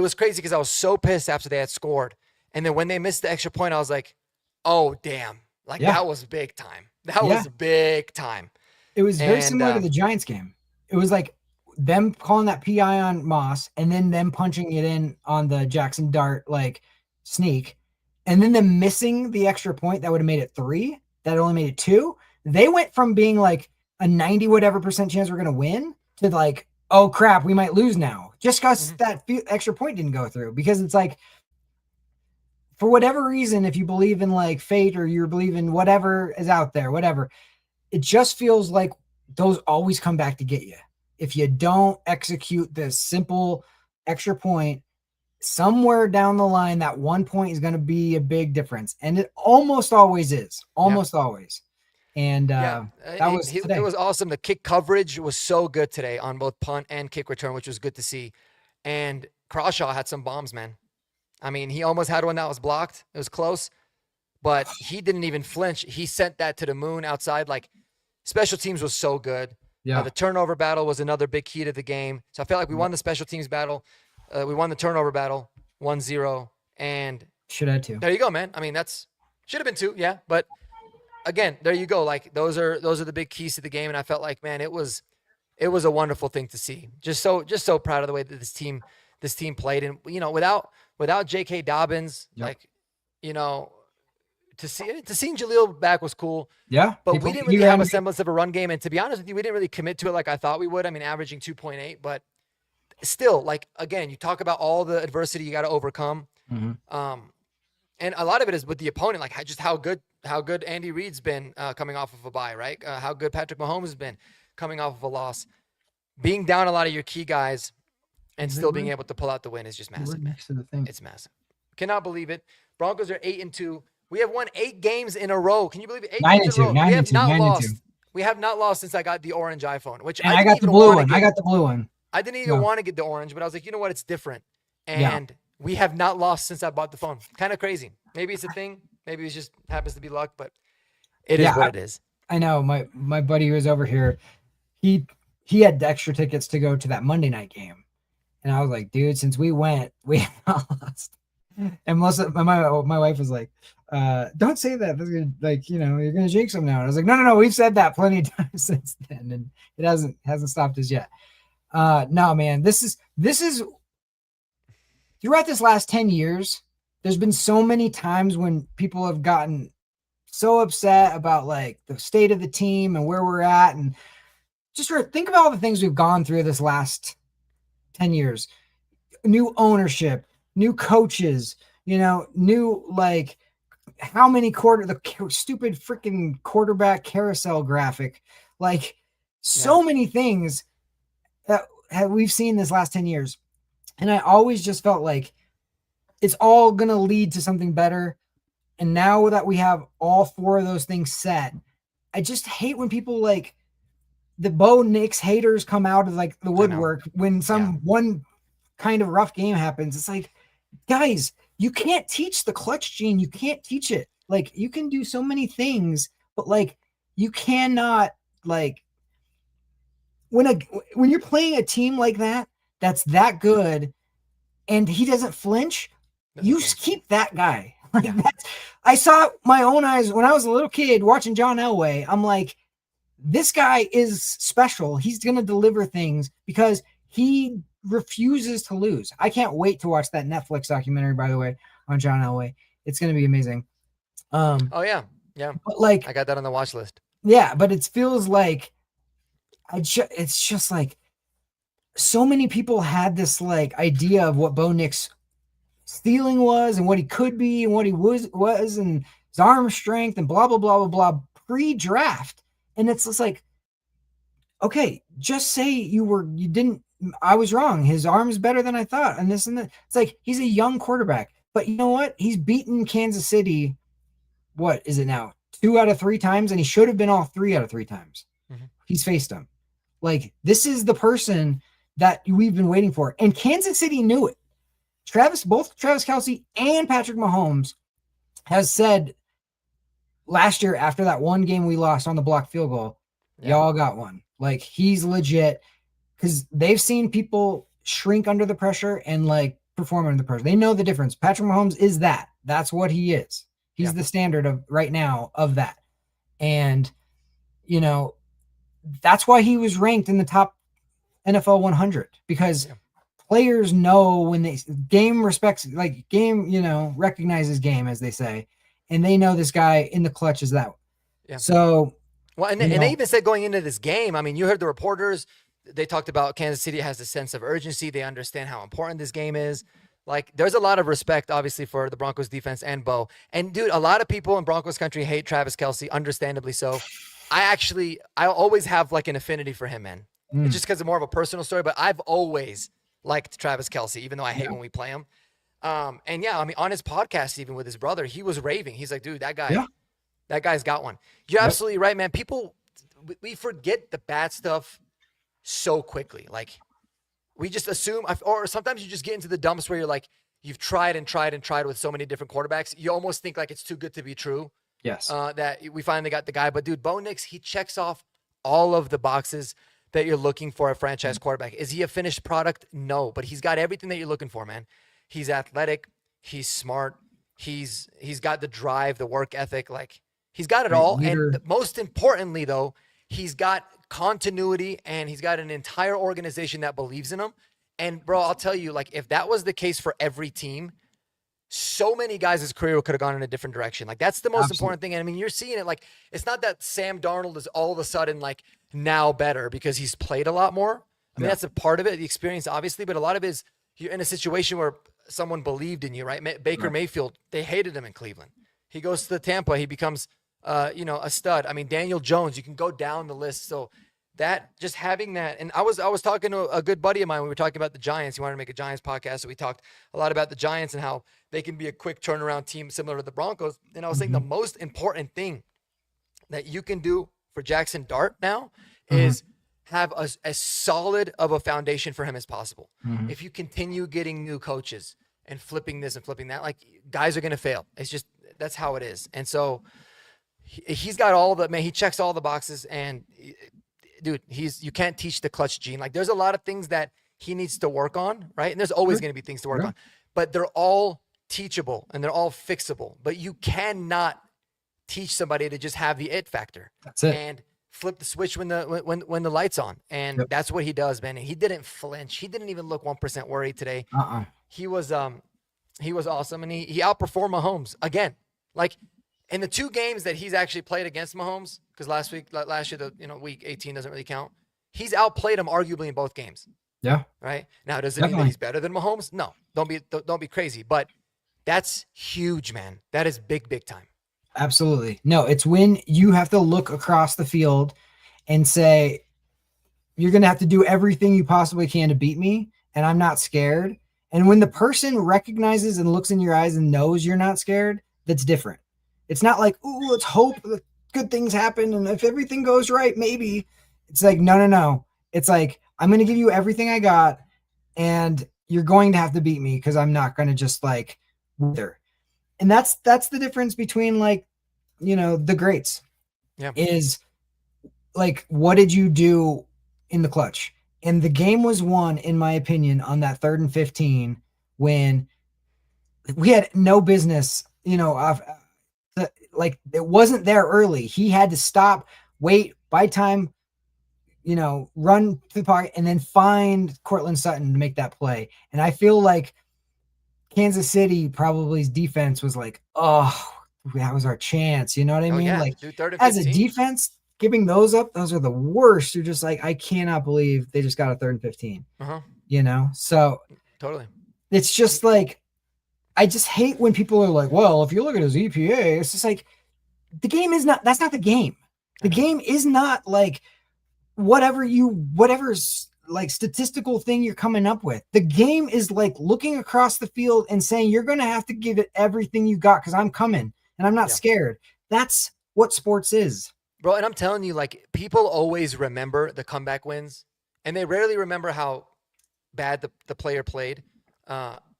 Speaker 1: was crazy because I was so pissed after they had scored, and then when they missed the extra point, I was like, oh damn, like that was big time. That was big time.
Speaker 2: It was very
Speaker 1: And,
Speaker 2: similar to the Giants game. It was like them calling that PI on Moss and then them punching it in on the Jackson Dart like sneak, and then them missing the extra point that would have made it 3, that only made it 2. They went from being like a 90 whatever percent chance we're going to win to like, oh crap, we might lose now just because that extra point didn't go through. Because it's like, for whatever reason, if you believe in like fate or you believe in whatever is out there, whatever, it just feels like those always come back to get you. If you don't execute this simple extra point, somewhere down the line, that 1 point is going to be a big difference. And it almost always is. Almost always. And that was today.
Speaker 1: It was awesome. The kick coverage was so good today on both punt and kick return, which was good to see. And Crawshaw had some bombs, man. I mean, he almost had one that was blocked. It was close, but he didn't even flinch. He sent that to the moon outside. Like, special teams was so good. Yeah. The turnover battle was another big key to the game. So I felt like we won the special teams battle. We won the turnover battle 1-0. And
Speaker 2: should have 2.
Speaker 1: There you go, man. I mean, should have been 2. Yeah. But again, there you go. Like those are the big keys to the game. And I felt like, man, it was a wonderful thing to see. Just so proud of the way that this team played. And, without J.K. Dobbins, to seeing Jaleel back was cool.
Speaker 2: Yeah.
Speaker 1: But we didn't really have a semblance of a run game. And to be honest with you, we didn't really commit to it like I thought we would. I mean, averaging 2.8, but still, like, again, you talk about all the adversity you got to overcome. Mm-hmm. And a lot of it is with the opponent, like just how good Andy Reid's been coming off of a bye, right? How good Patrick Mahomes has been coming off of a loss. Being down a lot of your key guys and still being able to pull out the win is just massive, man. It's massive. Cannot believe it. Broncos are 8-2. We have won 8 games in a row. Can you believe it? 8 games in a row. We have not lost. We have not lost since I got the orange iPhone, which I
Speaker 2: got the blue one. I got the blue one.
Speaker 1: I didn't even want to get the orange, but I was like, you know what? It's different. And we have not lost since I bought the phone. Kind of crazy. Maybe it's a thing. Maybe it just happens to be luck, but it is what it is.
Speaker 2: I know. My buddy who was over here, he had extra tickets to go to that Monday night game. And I was like, dude, since we went, we have not lost. And my wife was like, don't say that. That's gonna, like, you're gonna jinx them now. And I was like, no, we've said that plenty of times since then, and it hasn't stopped us yet. No, man, this is throughout this last 10 years, there's been so many times when people have gotten so upset about like the state of the team and where we're at, and just think about all the things we've gone through this last 10 years. New ownership, new coaches, new, like, how many the stupid freaking quarterback carousel graphic, like so many things that we've seen this last 10 years. And I always just felt like it's all going to lead to something better. And now that we have all 4 of those things set, I just hate when people like the Bo Nix haters come out of like the woodwork when one kind of rough game happens. It's like, guys, you can't teach the clutch gene. You can't teach it. Like, you can do so many things, but like, you cannot, like, when you're playing a team like that's that good, and he doesn't flinch, you keep that guy. Like, I saw my own eyes when I was a little kid watching John Elway. I'm like, this guy is special. He's going to deliver things because he refuses to lose. I can't wait to watch that Netflix documentary, by the way, on John Elway. It's going to be amazing.
Speaker 1: Oh yeah.
Speaker 2: But like,
Speaker 1: I got that on the watch list.
Speaker 2: Yeah, but it feels like it's just like so many people had this like idea of what Bo Nix stealing was and what he could be and what he was and his arm strength and blah blah blah blah blah pre-draft. And it's just like, okay, just say you didn't. I was wrong. His arm's better than I thought, and this and that. It's like he's a young quarterback, but you know what? He's beaten Kansas City. What is it now? 2 out of 3 times, and he should have been all 3 out of 3 times.
Speaker 1: Mm-hmm.
Speaker 2: He's faced them. Like, this is the person that we've been waiting for, and Kansas City knew it. Both Travis Kelce and Patrick Mahomes has said last year after that one game we lost on the blocked field goal, y'all got one. Like, he's legit, because they've seen people shrink under the pressure and like perform under the pressure. They know the difference. Patrick Mahomes is that. That's what he is. He's the standard of right now of that. And, you know, that's why he was ranked in the top NFL 100, because players know when game recognizes game, as they say, and they know this guy in the clutch is that.
Speaker 1: Yeah.
Speaker 2: So,
Speaker 1: well, and they even said going into this game, I mean, you heard the reporters, they talked about Kansas City has a sense of urgency. They understand how important this game is. Like, there's a lot of respect, obviously, for the Broncos defense and Bo. And, dude, a lot of people in Broncos country hate Travis Kelce, understandably so. I always have, like, an affinity for him, man. It's just because it's more of a personal story, but I've always liked Travis Kelce, even though I hate when we play him. And, yeah, I mean, on his podcast, even with his brother, he was raving. He's like, dude, that guy's got one. You're absolutely right, man. People, we forget the bad stuff so quickly. Like, we just assume, or sometimes you just get into the dumps where you're like, you've tried and tried and tried with so many different quarterbacks. You almost think like it's too good to be true.
Speaker 2: Yes.
Speaker 1: That we finally got the guy. But dude, Bo Nix, he checks off all of the boxes that you're looking for a franchise quarterback. Is he a finished product? No, but he's got everything that you're looking for, man. He's athletic. He's smart. He's got the drive, the work ethic. Like, he's got it all. And most importantly, though, he's got continuity, and he's got an entire organization that believes in him. And bro, I'll tell you, like, if that was the case for every team, so many guys' career could have gone in a different direction. Like, that's the most important thing. And I mean, you're seeing it. Like, it's not that Sam Darnold is all of a sudden like now better because he's played a lot more. I mean, that's a part of it, the experience, obviously, but a lot of it is you're in a situation where someone believed in you, right? Baker Mayfield, they hated him in Cleveland. He goes to Tampa, he becomes a stud. I mean, Daniel Jones, you can go down the list. So that, just having that, and I was talking to a good buddy of mine when we were talking about the Giants. He wanted to make a Giants podcast, so we talked a lot about the Giants and how they can be a quick turnaround team similar to the Broncos. And I was saying the most important thing that you can do for Jackson Dart now is have as solid of a foundation for him as possible. If you continue getting new coaches and flipping this and flipping that, like, guys are going to fail. It's just, that's how it is. And so he's got all the, man, he checks all the boxes, and dude, you can't teach the clutch gene. Like, there's a lot of things that he needs to work on, right? And there's always going to be things to work on, but they're all teachable and they're all fixable. But you cannot teach somebody to just have the it factor. That's it. And flip the switch when the light's on. And that's what he does, man. And he didn't flinch. He didn't even look 1% worried today. He was awesome, and he outperformed Mahomes again. Like, in the 2 games that he's actually played against Mahomes, because last year, week 18 doesn't really count. He's outplayed him arguably in both games. Yeah. Right. Now, does it mean that he's better than Mahomes? No. Don't be crazy. But that's huge, man. That is big, big time.
Speaker 2: Absolutely. No, it's when you have to look across the field and say, you're going to have to do everything you possibly can to beat me, and I'm not scared. And when the person recognizes and looks in your eyes and knows you're not scared, that's different. It's not like, ooh, let's hope that good things happen, and if everything goes right, maybe. It's like, no. It's like, I'm going to give you everything I got, and you're going to have to beat me, because I'm not going to just like wither. And that's the difference between, like, the greats. Yeah. Is like, what did you do in the clutch? And the game was won, in my opinion, on that 3rd and 15 when we had no business, like, it wasn't there early. He had to stop, wait, buy time, run to the pocket, and then find Cortland Sutton to make that play. And I feel like Kansas City probably's defense was like, oh, that was our chance. You know what I mean? Yeah. Like, as a defense, giving those up, those are the worst. You're just like, I cannot believe they just got a 3rd and 15. So
Speaker 1: totally.
Speaker 2: It's just like, I just hate when people are like, well, if you look at his EPA, it's just like, the game is not, that's not the game. The game is not like whatever's like statistical thing you're coming up with. The game is like looking across the field and saying you're going to have to give it everything you got because I'm coming and I'm not
Speaker 1: Yeah.
Speaker 2: scared. That's what sports is.
Speaker 1: Bro, and I'm telling you, like, people always remember the comeback wins, and they rarely remember how bad the player played,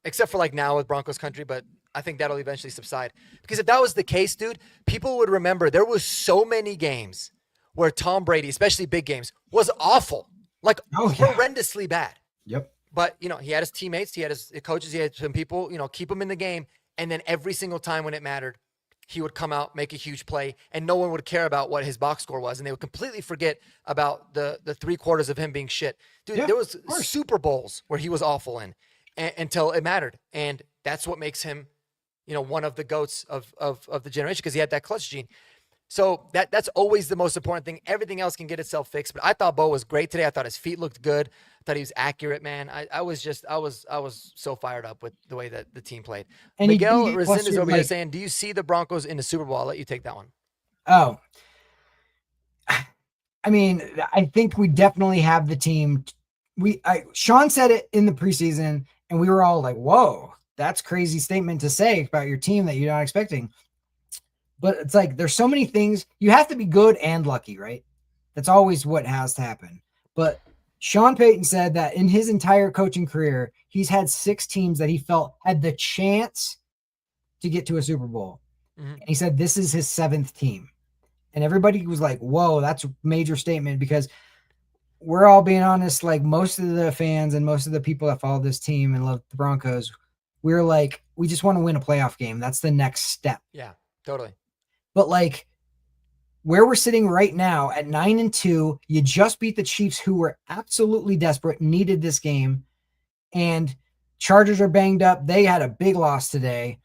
Speaker 1: except for like now with Broncos country, but I think that'll eventually subside. Because if that was the case, dude, people would remember there was so many games where Tom Brady, especially big games, was awful, like
Speaker 2: Oh yeah.
Speaker 1: horrendously bad.
Speaker 2: Yep.
Speaker 1: But, he had his teammates, he had his coaches, he had some people, keep him in the game. And then every single time when it mattered, he would come out, make a huge play, and no one would care about what his box score was. And they would completely forget about the 3/4 of him being shit. Dude,
Speaker 2: Yeah,
Speaker 1: there was
Speaker 2: of course.
Speaker 1: Super Bowls where he was awful in until it mattered. And that's what makes him, one of the GOATs of the generation because he had that clutch gene. So that's always the most important thing. Everything else can get itself fixed. But I thought Bo was great today. I thought his feet looked good. I thought he was accurate, man. I was so fired up with the way that the team played.
Speaker 2: And
Speaker 1: Miguel
Speaker 2: plus
Speaker 1: Resend is
Speaker 2: you're
Speaker 1: over here
Speaker 2: like,
Speaker 1: saying, "Do you see the Broncos in the Super Bowl?" I'll let you take that one.
Speaker 2: oh, I mean, I think we definitely have the team. Sean said it in the preseason, and we were all like, "Whoa, that's crazy statement to say about your team that you're not expecting." But it's like there's so many things. You have to be good and lucky, right? That's always what has to happen. But Sean Payton said that in his entire coaching career, he's had 6 teams that he felt had the chance to get to a Super Bowl.
Speaker 1: Mm-hmm.
Speaker 2: And he said this is his 7th team. And everybody was like, whoa, that's a major statement because we're all being honest. Like most of the fans and most of the people that follow this team and love the Broncos, we're like, we just want to win a playoff game. That's the next step.
Speaker 1: Yeah, totally.
Speaker 2: But like where we're sitting right now at 9-2, you just beat the Chiefs who were absolutely desperate, needed this game. And Chargers are banged up. They had a big loss today.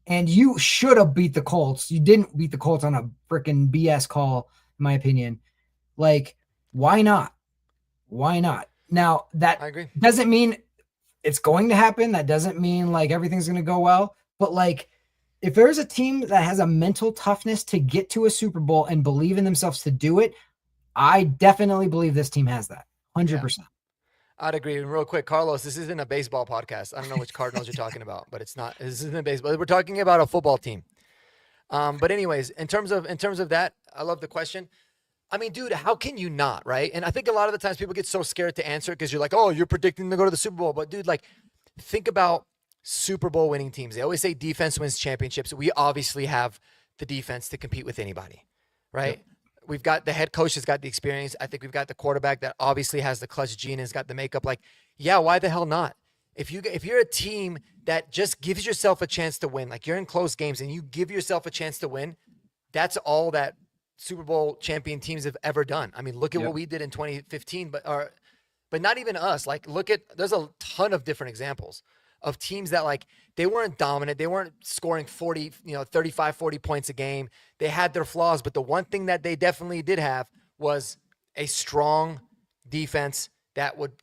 Speaker 2: And you should have beat the Colts. You didn't beat the Colts on a freaking BS call, in my opinion. Like, why not? Why not? Now, that
Speaker 1: I agree.
Speaker 2: doesn't mean it's going to happen. That doesn't mean like everything's going to go well. But like, if there's a team that has a mental toughness to get to a Super Bowl and believe in themselves to do it, I definitely believe this team has that. 100%.
Speaker 1: Yeah. I'd agree. And real quick, Carlos, this isn't a baseball podcast. I don't know which Cardinals you're talking about, but it's not. This isn't baseball. We're talking about a football team. But anyways, in terms of that, I love the question. I mean, dude, how can you not, right? And I think a lot of the times people get so scared to answer it because you're like, oh, you're predicting to go to the Super Bowl. But dude, like, think about Super Bowl winning teams. They always say defense wins championships. We obviously have the defense to compete with anybody, right? Yep. We've got the head coach has got the experience. I think we've got the quarterback that obviously has the clutch gene and has got the makeup. Like, yeah, why the hell not? If you're a team that just gives yourself a chance to win, like you're in close games and you give yourself a chance to win, that's all that Super Bowl champion teams have ever done. I mean, look at what we did in 2015, but not even us. Like, there's a ton of different examples of teams that like they weren't dominant. They weren't scoring 40, 35, 40 points a game. They had their flaws, but the one thing that they definitely did have was a strong defense that would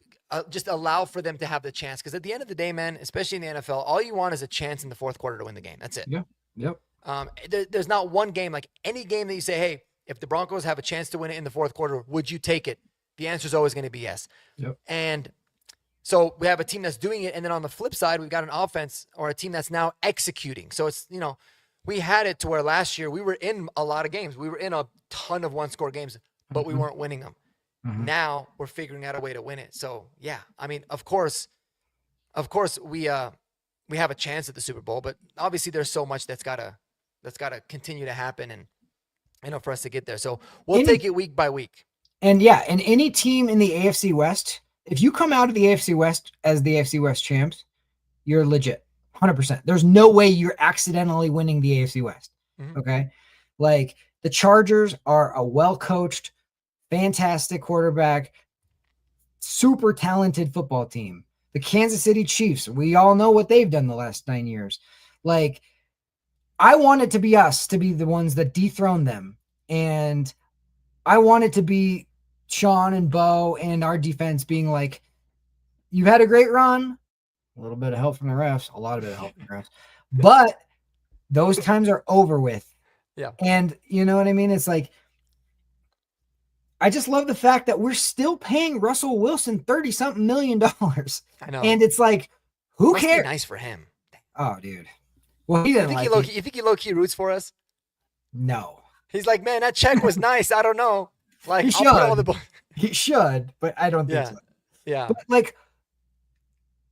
Speaker 1: just allow for them to have the chance. Because at the end of the day, man, especially in the NFL, all you want is a chance in the fourth quarter to win the game. That's it.
Speaker 2: Yeah. Yep.
Speaker 1: There's not one game, like any game that you say, hey, if the Broncos have a chance to win it in the fourth quarter, would you take it? The answer is always going to be yes.
Speaker 2: Yep.
Speaker 1: And so we have a team that's doing it. And then on the flip side, we've got an offense or a team that's now executing. So it's, we had it to where last year we were in a lot of games. We were in a ton of one-score games, but we weren't winning them. Mm-hmm. Now we're figuring out a way to win it. So, yeah, I mean, of course we have a chance at the Super Bowl, but obviously there's so much that's got to continue to happen and for us to get there. So we'll take it week by week.
Speaker 2: And yeah, and any team in the AFC West, if you come out of the AFC West as the AFC West champs, you're legit. 100%. There's no way you're accidentally winning the AFC West. Mm-hmm. Okay. Like the Chargers are a well-coached, fantastic quarterback, super talented football team. The Kansas City Chiefs, we all know what they've done the last 9 years. Like, I want it to be us to be the ones that dethrone them. And I want it to be Sean and Bo and our defense being like, you had a great run, a little bit of help from the refs, a lot of help from the refs, but those times are over with.
Speaker 1: Yeah.
Speaker 2: And you know what I mean? It's like, I just love the fact that we're still paying Russell Wilson $30-something million.
Speaker 1: I know.
Speaker 2: And it's like, who
Speaker 1: Must
Speaker 2: cares?
Speaker 1: be nice for him.
Speaker 2: Oh, dude. Well, he
Speaker 1: You
Speaker 2: didn't
Speaker 1: think
Speaker 2: like
Speaker 1: you think he low key roots for us?
Speaker 2: No.
Speaker 1: He's like, man, that check was nice. I don't know. Like,
Speaker 2: He
Speaker 1: I'll put all
Speaker 2: should.
Speaker 1: the.
Speaker 2: He should, but I don't think
Speaker 1: Yeah.
Speaker 2: so.
Speaker 1: Yeah.
Speaker 2: But like,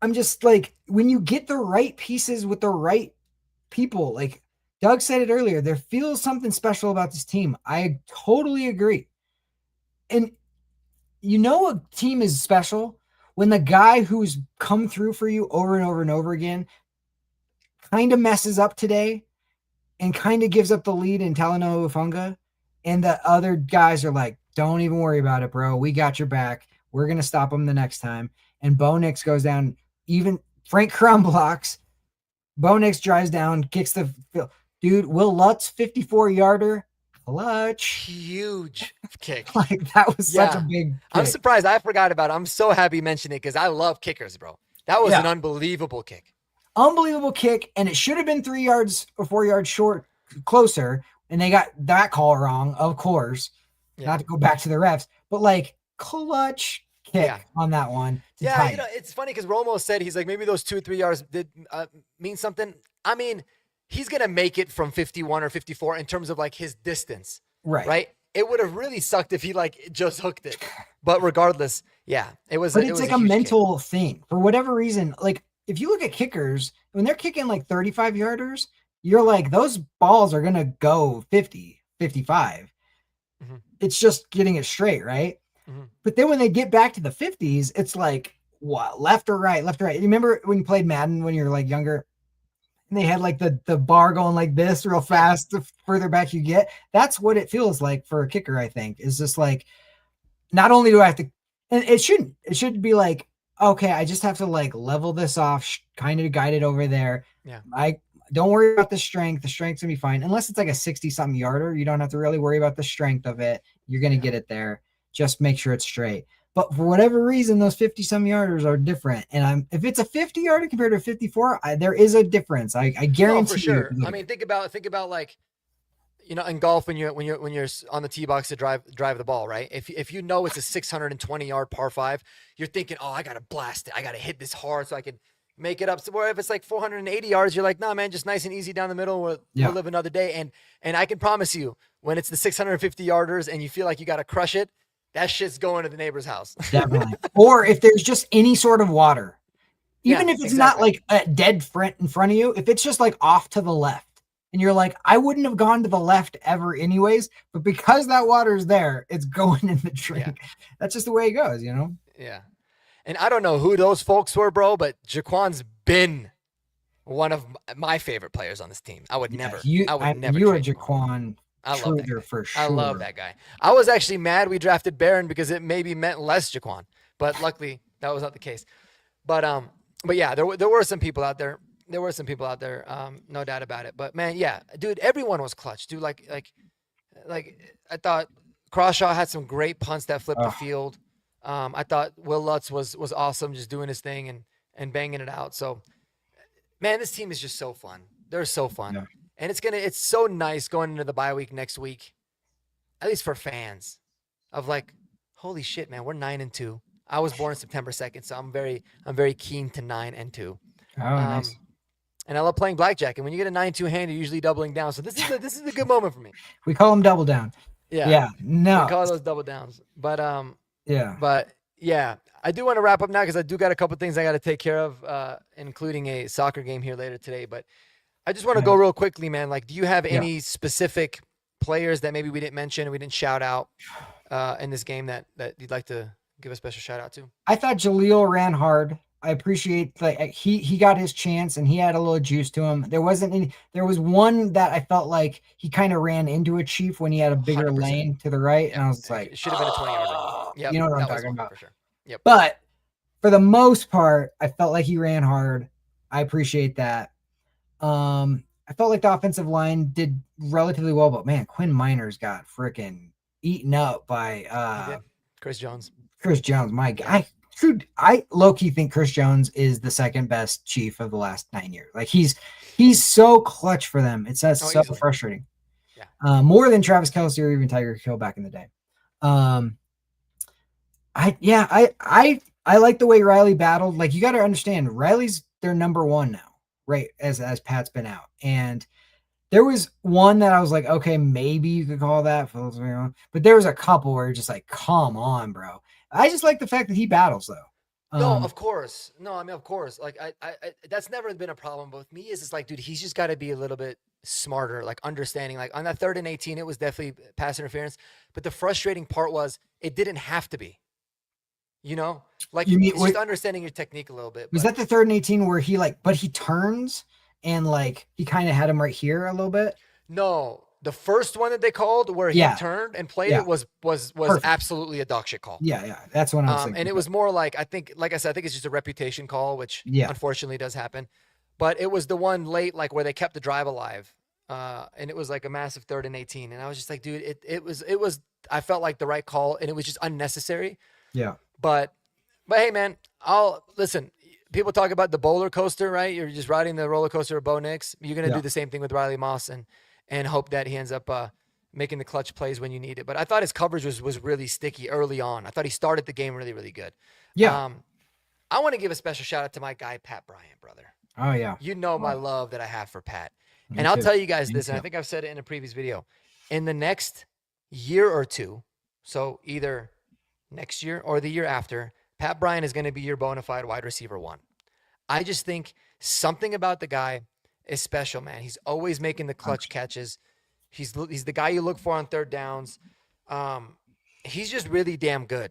Speaker 2: I'm just like, when you get the right pieces with the right people, like Doug said it earlier, there feels something special about this team. I totally agree. And you know, a team is special when the guy who's come through for you over and over and over again kind of messes up today and kind of gives up the lead in Talanoa Ufunga. And the other guys are like, don't even worry about it, bro. We got your back. We're going to stop him the next time. And Bo Nix goes down. Even Frank Crum blocks. Bo Nix drives down, kicks the field. Dude, Will Lutz, 54-yarder. Clutch.
Speaker 1: Huge kick.
Speaker 2: Like, that was such a big kick.
Speaker 1: I'm surprised. I forgot about it. I'm so happy you mentioned it because I love kickers, bro. That was an unbelievable kick.
Speaker 2: Unbelievable kick. And it should have been 3 yards or 4 yards short, closer. And they got that call wrong, of course. Yeah. Not to go back to the refs, but like, clutch kick on that one.
Speaker 1: Yeah, you know, it's funny because Romo said he's like, maybe those 2 or 3 yards did mean something. I mean, he's gonna make it from 51 or 54 in terms of like his distance, right? It would have really sucked if he like just hooked it, but regardless, it was.
Speaker 2: But it's like a mental thing for whatever reason. Like, if you look at kickers when they're kicking like 35-yarders, you're like, those balls are gonna go 50, 55. Mm-hmm. It's just getting it straight, right? Mm-hmm. But then when they get back to the 50s, it's like, what, left or right, left or right. You remember when you played Madden when you were like younger, and they had like the bar going like this real fast the further back you get? That's what it feels like for a kicker, I think. Is just like, not only do I have to, and it should be like, okay, I just have to like level this off, kind of guide it over there. Yeah. I don't worry about the strength. The strength's gonna be fine. Unless it's like a 60-something yarder, you don't have to really worry about the strength of it. You're gonna get it there. Just make sure it's straight. But for whatever reason, those 50-some yarders are different. And if it's a 50-yarder compared to a 54, there is a difference. I guarantee
Speaker 1: for sure. I mean, think about like, you know, in golf when you're on the tee box to drive the ball, right? If you know it's a 620-yard par 5, you're thinking, oh, I gotta blast it. I gotta hit this hard so I can make it up. So where if it's like 480 yards, you're like, nah, man, just nice and easy down the middle. We'll live another day. And I can promise you, when it's the 650 yarders and you feel like you got to crush it, that shit's going to the neighbor's house.
Speaker 2: Definitely. Or if there's just any sort of water, even if it's not like a dead front in front of you, if it's just like off to the left and you're like, I wouldn't have gone to the left ever anyways, but because that water is there, it's going in the drink. Yeah. That's just the way it goes, you know?
Speaker 1: Yeah. And I don't know who those folks were, bro, but Jaquan's been one of my favorite players on this team. I would never.
Speaker 2: You are Jaquan.
Speaker 1: I love that guy.
Speaker 2: For sure.
Speaker 1: I love that guy. I was actually mad we drafted Barron because it maybe meant less Jaquan, but luckily that was not the case. But yeah, there were some people out there. No doubt about it. But man, yeah, dude, everyone was clutch, dude. Like I thought Crawshaw had some great punts that flipped the field. I thought Will Lutz was awesome, just doing his thing and banging it out. So, man, this team is just so fun. They're so fun. Yeah. And it's so nice going into the bye week next week, at least for fans, of like, holy shit, man, we're 9-2. I was born September 2nd, so I'm very keen to 9-2.
Speaker 2: Oh, nice.
Speaker 1: And I love playing blackjack. And when you get a 9-2 hand, you're usually doubling down. So this is a good moment for me.
Speaker 2: We call them double down. Yeah. No.
Speaker 1: We call those double downs. But
Speaker 2: yeah.
Speaker 1: But yeah, I do want to wrap up now because I do got a couple things I got to take care of, including a soccer game here later today. But I just want to go real quickly, man. Like, do you have any specific players that maybe we didn't mention, we didn't shout out in this game that you'd like to give a special shout out to?
Speaker 2: I thought Jaleel ran hard. I appreciate he got his chance and he had a little juice to him. There was one that I felt like he kind of ran into a Chief when he had a bigger 100%. Lane to the right. And I was like,
Speaker 1: it should have been a 20-yard.
Speaker 2: Yep, you know what I'm talking about.
Speaker 1: For sure. Yep.
Speaker 2: But for the most part, I felt like he ran hard. I appreciate that. I felt like the offensive line did relatively well, but man, Quinn Miners got freaking eaten up by
Speaker 1: Chris Jones.
Speaker 2: My guy. I low-key think Chris Jones is the second best Chief of the last 9 years. Like he's so clutch for them. It's so frustrating. Yeah. More than Travis Kelce or even Tyreek Hill back in the day. Um, I like the way Riley battled. Like, you got to understand, Riley's their number one now, right? As Pat's been out, and there was one that I was like, okay, maybe you could call that, but there was a couple where you're just like, come on, bro. I just like the fact that he battles though.
Speaker 1: No, of course. No, I mean, of course. Like, that's never been a problem. But with me, is it's like, dude, he's just got to be a little bit smarter, like understanding. Like on that 3rd and 18, it was definitely pass interference. But the frustrating part was it didn't have to be. You know, like
Speaker 2: You mean
Speaker 1: it's just understanding your technique a little bit.
Speaker 2: was
Speaker 1: But
Speaker 2: that the 3rd and 18 where he like, but he turns and like he kind of had him right here a little bit?
Speaker 1: no, the first one that they called where he
Speaker 2: Yeah,
Speaker 1: turned and played
Speaker 2: yeah,
Speaker 1: it was
Speaker 2: perfect.
Speaker 1: absolutely a dog shit call.
Speaker 2: Yeah, that's what I was thinking.
Speaker 1: And it was more like, I think, like I said, I think it's just a reputation call, which
Speaker 2: Yeah,
Speaker 1: unfortunately does happen. But it was the one late, like where they kept the drive alive, and it was like a massive 3rd and 18, and I was just like, dude, it was. I felt like the right call, and it was just unnecessary.
Speaker 2: yeah,
Speaker 1: But hey, man, I'll listen. People talk about the roller coaster, right? You're just riding the roller coaster of Bo Nix. You're gonna
Speaker 2: yeah.
Speaker 1: do the same thing with Riley Moss and hope that he ends up making the clutch plays when you need it. But I thought his coverage was really sticky early on. I thought he started the game really, really good.
Speaker 2: Yeah.
Speaker 1: I want to give a special shout out to my guy Pat Bryant, brother.
Speaker 2: Oh yeah.
Speaker 1: You know my love that I have for Pat.
Speaker 2: Me
Speaker 1: And I'll
Speaker 2: too.
Speaker 1: tell you guys
Speaker 2: Me
Speaker 1: this, and I
Speaker 2: too.
Speaker 1: think I've said it in a previous video. In the next year or two, so either next year or the year after, Pat Bryant is going to be your bona fide wide receiver one. I just think something about the guy is special, man. He's always making the clutch catches. He's the guy you look for on 3rd downs. He's just really damn good.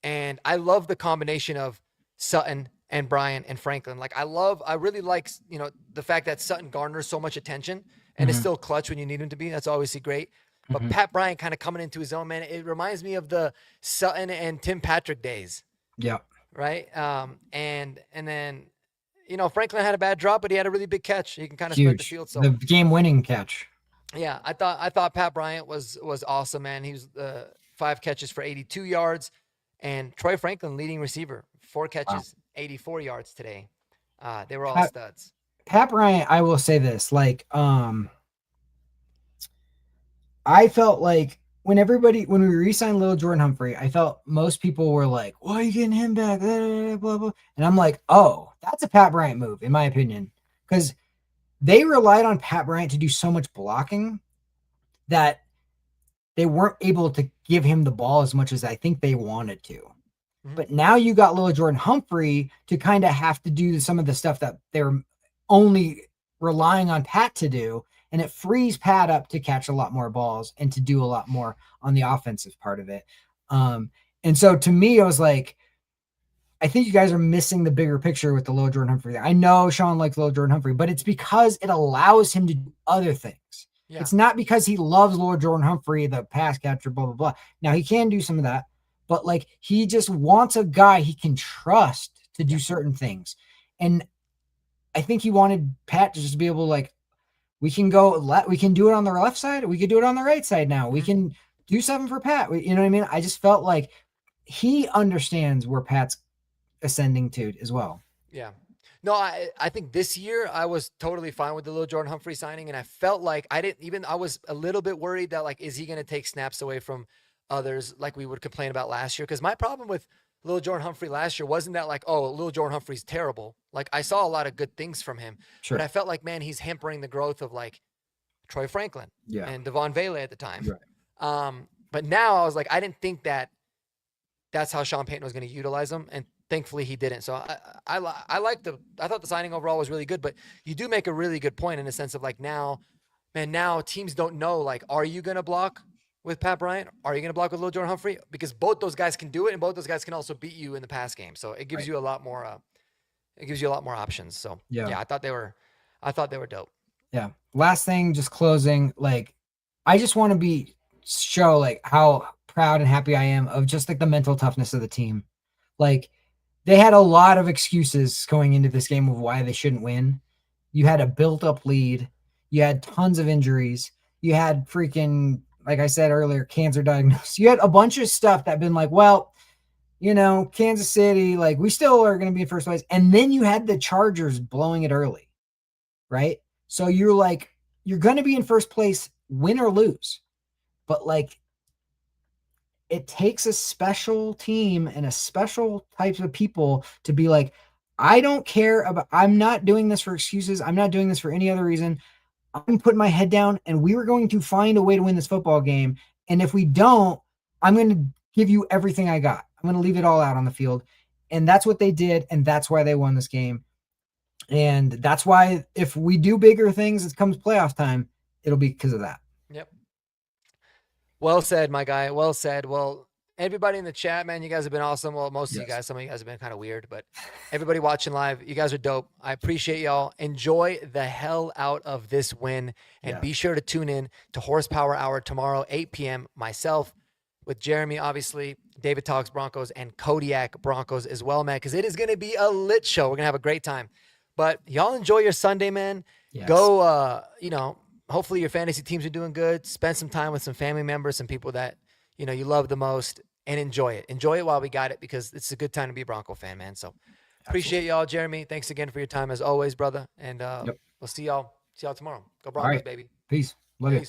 Speaker 1: And I love the combination of Sutton and Bryant and Franklin. Like I really like, the fact that Sutton garners so much attention and is still clutch when you need him to be. That's obviously great. But Pat Bryant kind of coming into his own, man. It reminds me of the Sutton and Tim Patrick days.
Speaker 2: Yeah.
Speaker 1: Right. And then, Franklin had a bad drop, but he had a really big catch. He can kind of spread the
Speaker 2: Huge.
Speaker 1: field. So
Speaker 2: The game-winning catch.
Speaker 1: yeah, I thought Pat Bryant was awesome, man. He was 5 catches for 82 yards, and Troy Franklin leading receiver, 4 catches, 84 yards today. They were all studs.
Speaker 2: Pat Bryant, I will say this, like, I felt like when we re-signed Little Jordan Humphrey, I felt most people were like, why are you getting him back? Blah, blah, blah. And I'm like, oh, that's a Pat Bryant move, in my opinion. Because they relied on Pat Bryant to do so much blocking that they weren't able to give him the ball as much as I think they wanted to. Mm-hmm. But now you got Little Jordan Humphrey to kind of have to do some of the stuff that they're only relying on Pat to do. And it frees Pat up to catch a lot more balls and to do a lot more on the offensive part of it. And so to me, I was like, I think you guys are missing the bigger picture with the Little Jordan Humphrey. I know Sean likes Little Jordan Humphrey, but it's because it allows him to do other things. Yeah. It's not because he loves Little Jordan Humphrey, the pass catcher, blah, blah, blah. Now, he can do some of that, but like he just wants a guy he can trust to do certain things. And I think he wanted Pat to just be able to like, we can do it on the left side. We could do it on the right side now. We can do something for Pat. You know what I mean? I just felt like he understands where Pat's ascending to as well.
Speaker 1: Yeah. No, I think this year I was totally fine with the Little Jordan Humphrey signing, and I felt like I was a little bit worried that like, is he going to take snaps away from others like we would complain about last year? Because my problem with Little Jordan Humphrey last year wasn't that like, oh, Little Jordan Humphrey's terrible. Like I saw a lot of good things from him, but I felt like, man, he's hampering the growth of like Troy Franklin and Devon Vele at the time. Right. But now I was like, I didn't think that's how Sean Payton was going to utilize him, and thankfully he didn't. So I thought the signing overall was really good, but you do make a really good point in the sense of like now teams don't know, like, are you going to block with Pat Bryant? Are you going to block with Little Jordan Humphrey? Because both those guys can do it, and both those guys can also beat you in the pass game. So it gives you a lot more. It gives you a lot more options. So yeah, I thought they were dope.
Speaker 2: Yeah. Last thing, just closing. Like, I just want to show like how proud and happy I am of just like the mental toughness of the team. Like, they had a lot of excuses going into this game of why they shouldn't win. You had a built-up lead. You had tons of injuries. You had freaking, like I said earlier, cancer diagnosis. You had a bunch of stuff that been like, well, Kansas City, like we still are going to be in first place. And then you had the Chargers blowing it early, right? So you're like, you're going to be in first place, win or lose. But like, it takes a special team and a special types of people to be like, I don't care about, I'm not doing this for excuses. I'm not doing this for any other reason. I'm putting my head down and we were going to find a way to win this football game. And if we don't, I'm going to give you everything I got. I'm going to leave it all out on the field. And that's what they did. And that's why they won this game. And that's why if we do bigger things, it comes playoff time, it'll be because of that.
Speaker 1: Yep. Well said, my guy. Well said. Well, everybody in the chat, man, you guys have been awesome. Well, most of you guys, some of you guys have been kind of weird, but everybody watching live, you guys are dope. I appreciate y'all. Enjoy the hell out of this win, and be sure to tune in to Horsepower Hour tomorrow, 8 p.m. Myself with Jeremy, obviously, David Talks Broncos, and Kodiak Broncos as well, man, because it is going to be a lit show. We're going to have a great time. But y'all enjoy your Sunday, man.
Speaker 2: Yes.
Speaker 1: Go, hopefully your fantasy teams are doing good. Spend some time with some family members, some people that, you love the most, and enjoy it. Enjoy it while we got it, because it's a good time to be a Bronco fan, man. So appreciate y'all, Jeremy. Thanks again for your time as always, brother. And we'll see y'all tomorrow. Go Broncos, baby.
Speaker 2: Peace. Love you.